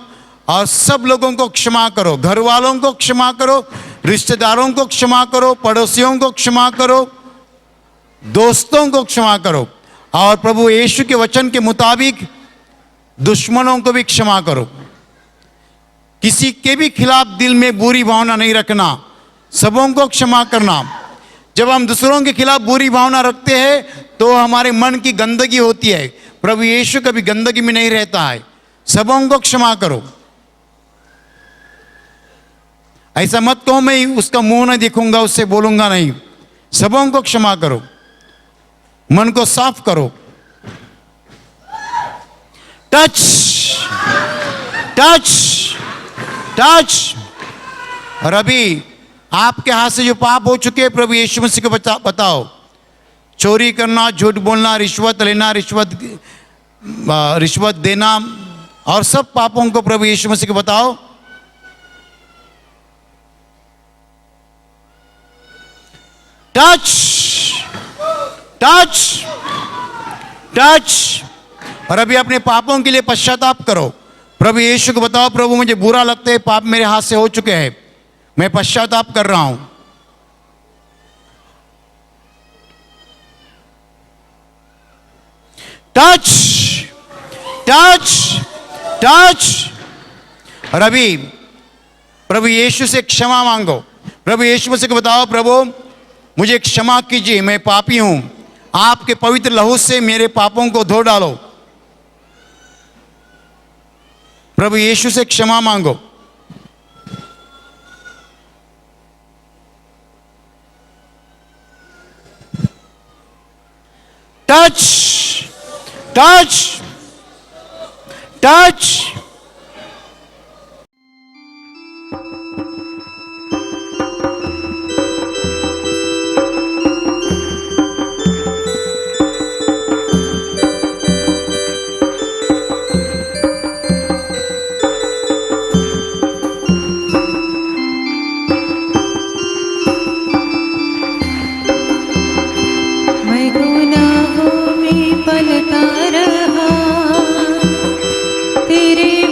और सब लोगों को क्षमा करो। घर वालों को क्षमा करो, रिश्तेदारों को क्षमा करो, पड़ोसियों को क्षमा करो, दोस्तों को क्षमा करो और प्रभु यीशु के वचन के मुताबिक दुश्मनों को भी क्षमा करो। किसी के भी खिलाफ दिल में बुरी भावना नहीं रखना, सबों को क्षमा करना। जब हम दूसरों के खिलाफ बुरी भावना रखते हैं तो हमारे मन की गंदगी होती है। प्रभु यीशु कभी गंदगी में नहीं रहता है। सबों को क्षमा करो। ऐसा मत कहो मैं उसका मुंह नहीं देखूंगा, उससे बोलूंगा नहीं। सबों को क्षमा करो, मन को साफ करो। Touch touch touch. और अभी आपके हाथ से जो पाप हो चुके हैं प्रभु यीशु मसीह को बताओ। चोरी करना, झूठ बोलना, रिश्वत लेना, रिश्वत देना और सब पापों को प्रभु यीशु मसीह को बताओ। Touch touch touch. और अभी अपने पापों के लिए पश्चाताप करो। प्रभु यीशु को बताओ, प्रभु मुझे बुरा लगता है, पाप मेरे हाथ से हो चुके हैं, मैं पश्चाताप कर रहा हूं। Touch touch touch. और अभी प्रभु यीशु से क्षमा मांगो। प्रभु यीशु मसीह को बताओ, प्रभु मुझे क्षमा कीजिए, मैं पापी हूं, आपके पवित्र लहू से मेरे पापों को धो डालो। प्रभु यीशु से क्षमा मांगो। Touch touch touch. मैं गुनाहों में पलता रहा, तेरे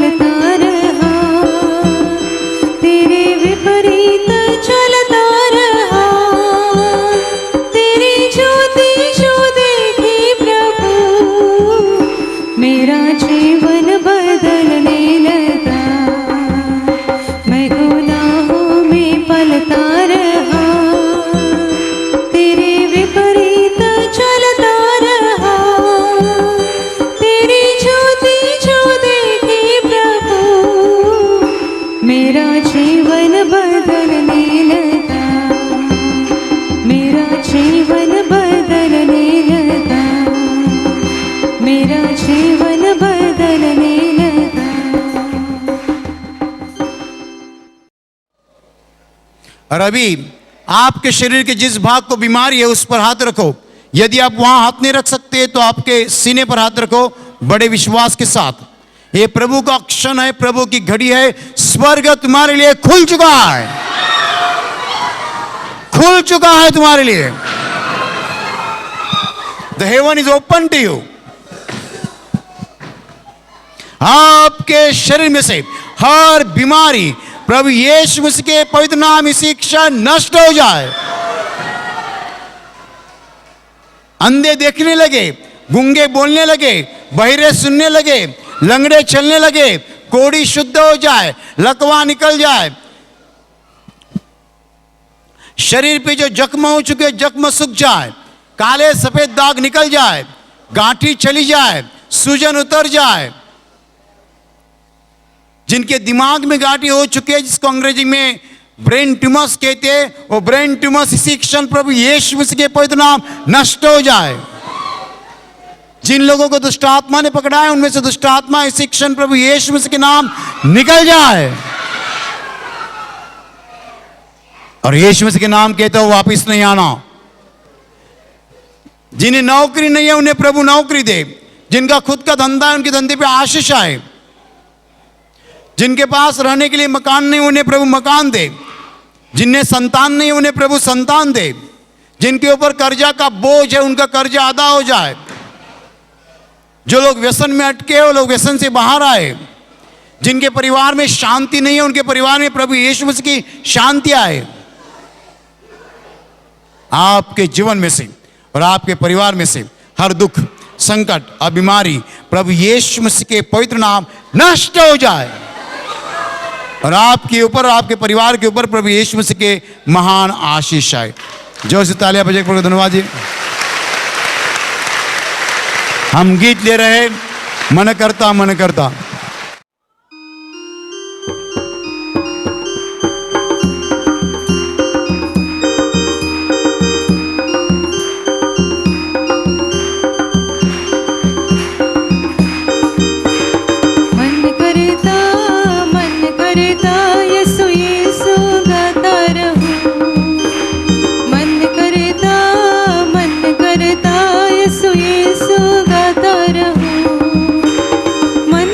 पलता रहा, तेरे विपरीत चलता रहा, तेरी ज्योति जो देखी प्रभु, मेरा जीवन बदलने लगा। मैं गुनाहों में पलता रहा, तेरे विपरीत चलता रहा, तेरी ज्योति जो देखी प्रभु, मेरा जीवन बदलने लगा, मेरा जीवन बदलने लगा, मेरा जीवन बदलने लगा। और अभी आपके शरीर के जिस भाग को बीमारी है उस पर हाथ रखो। यदि आप वहां हाथ नहीं रख सकते तो आपके सीने पर हाथ रखो बड़े विश्वास के साथ। ये प्रभु का क्षण है, प्रभु की घड़ी है। स्वर्ग तुम्हारे लिए खुल चुका है, खुल चुका है तुम्हारे लिए। The heaven is open to you. आपके शरीर में से हर बीमारी प्रभु यीशु मसीह के पवित्र नाम इसी क्षण नष्ट हो जाए। अंधे देखने लगे, गूंगे बोलने लगे, बहिरे सुनने लगे, लंगड़े चलने लगे, कोढ़ी शुद्ध हो जाए, लकवा निकल जाए, शरीर पे जो जख्म हो चुके जख्म सूख जाए, काले सफेद दाग निकल जाए, गांठी चली जाए, सूजन उतर जाए। जिनके दिमाग में गांठी हो चुके हैं, जिसको अंग्रेजी में ब्रेन ट्यूमर्स कहते हैं, वो ब्रेन ट्यूमर्स इसी क्षण प्रभु यीशु मसीह के पवित्र नाम नष्ट हो जाए। जिन लोगों को दुष्ट आत्मा ने पकड़ा है उनमें से दुष्ट आत्मा इसी क्षण प्रभु यीशु मसीह के नाम निकल जाए। और यीशु मसीह के नाम कहते हो वापिस नहीं आना। जिन्हें नौकरी नहीं है उन्हें प्रभु नौकरी दे। जिनका खुद का धंधा है उनके धंधे पे आशीष आए। जिनके पास रहने के लिए मकान नहीं उन्हें प्रभु मकान दे। जिन्हें संतान नहीं उन्हें प्रभु संतान दे। जिनके ऊपर कर्जा का बोझ है उनका कर्जा अदा हो जाए। जो लोग व्यसन में अटके हैं वो लोग व्यसन से बाहर आए। जिनके परिवार में शांति नहीं है उनके परिवार में प्रभु यीशु मसीह की शांति आए। आपके जीवन में से और आपके परिवार में से हर दुख, संकट और बीमारी प्रभु यीशु मसीह के पवित्र नाम नष्ट हो जाए। और आपके ऊपर, आपके परिवार के ऊपर प्रभु यीशु मसीह के महान आशीष आए। जोर से तालियां बजाकर प्रभु धन्यवाद जी। हम गीत ले रहे मन करता मन करता। मन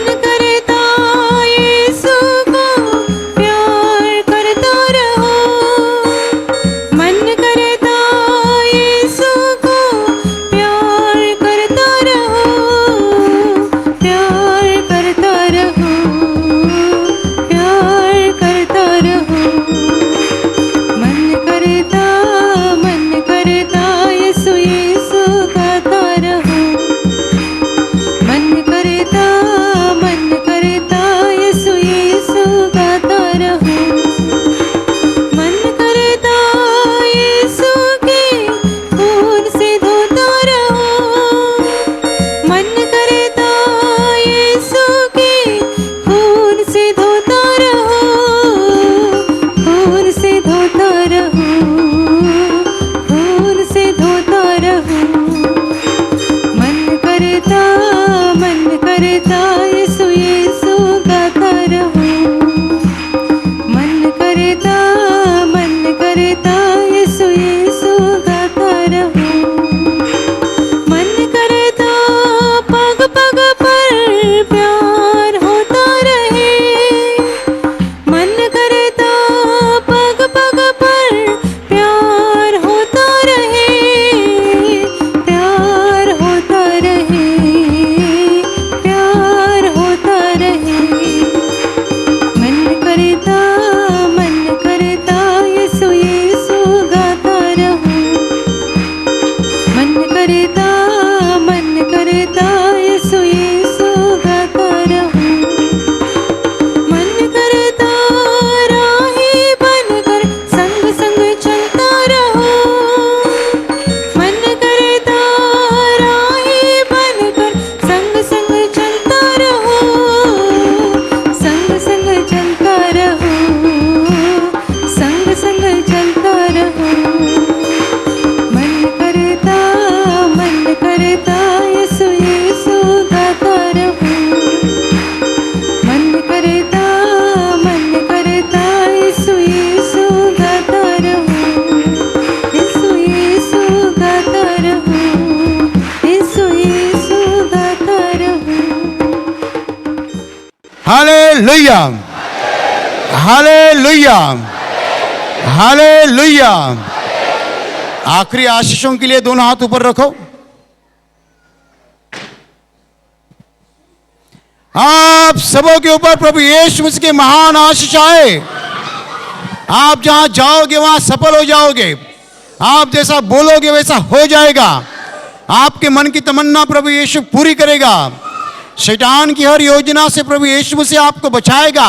हालेलुया, हालेलुया, हालेलुया। आखिरी आशीषों के लिए दोनों हाथ ऊपर रखो। आप सबों के ऊपर प्रभु यीशु मसीह की महान आशीष आए। आप जहां जाओगे वहां सफल हो जाओगे। आप जैसा बोलोगे वैसा हो जाएगा। आपके मन की तमन्ना प्रभु यीशु पूरी करेगा। शैतान की हर योजना से प्रभु यीशु मसीह आपको बचाएगा।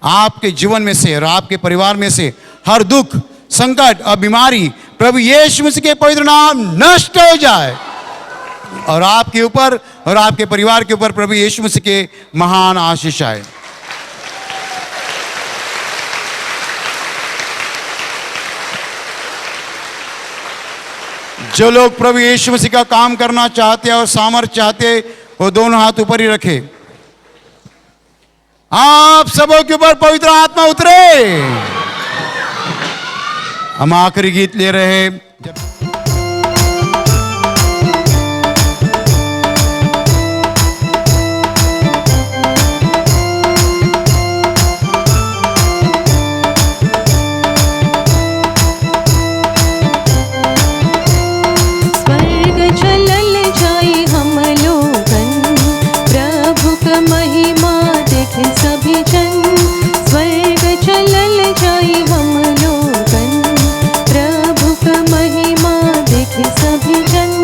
आपके जीवन में से और आपके परिवार में से हर दुख, संकट और बीमारी प्रभु यीशु मसीह के पवित्र नाम नष्ट हो जाए और आपके ऊपर और आपके परिवार के ऊपर प्रभु यीशु मसीह के महान आशीष आए। जो लोग प्रभु यीशु मसीह का काम करना चाहते हैं और सामर्थ्य चाहते हैं, वो दोनों हाथ ऊपर ही रखे। आप सबों के ऊपर पवित्र आत्मा उतरे। हम आखिरी गीत ले रहे हैं। सभी जन स्वर्ग चलल जाई हम लोगन, प्रभु का महिमा देखे सभी जन।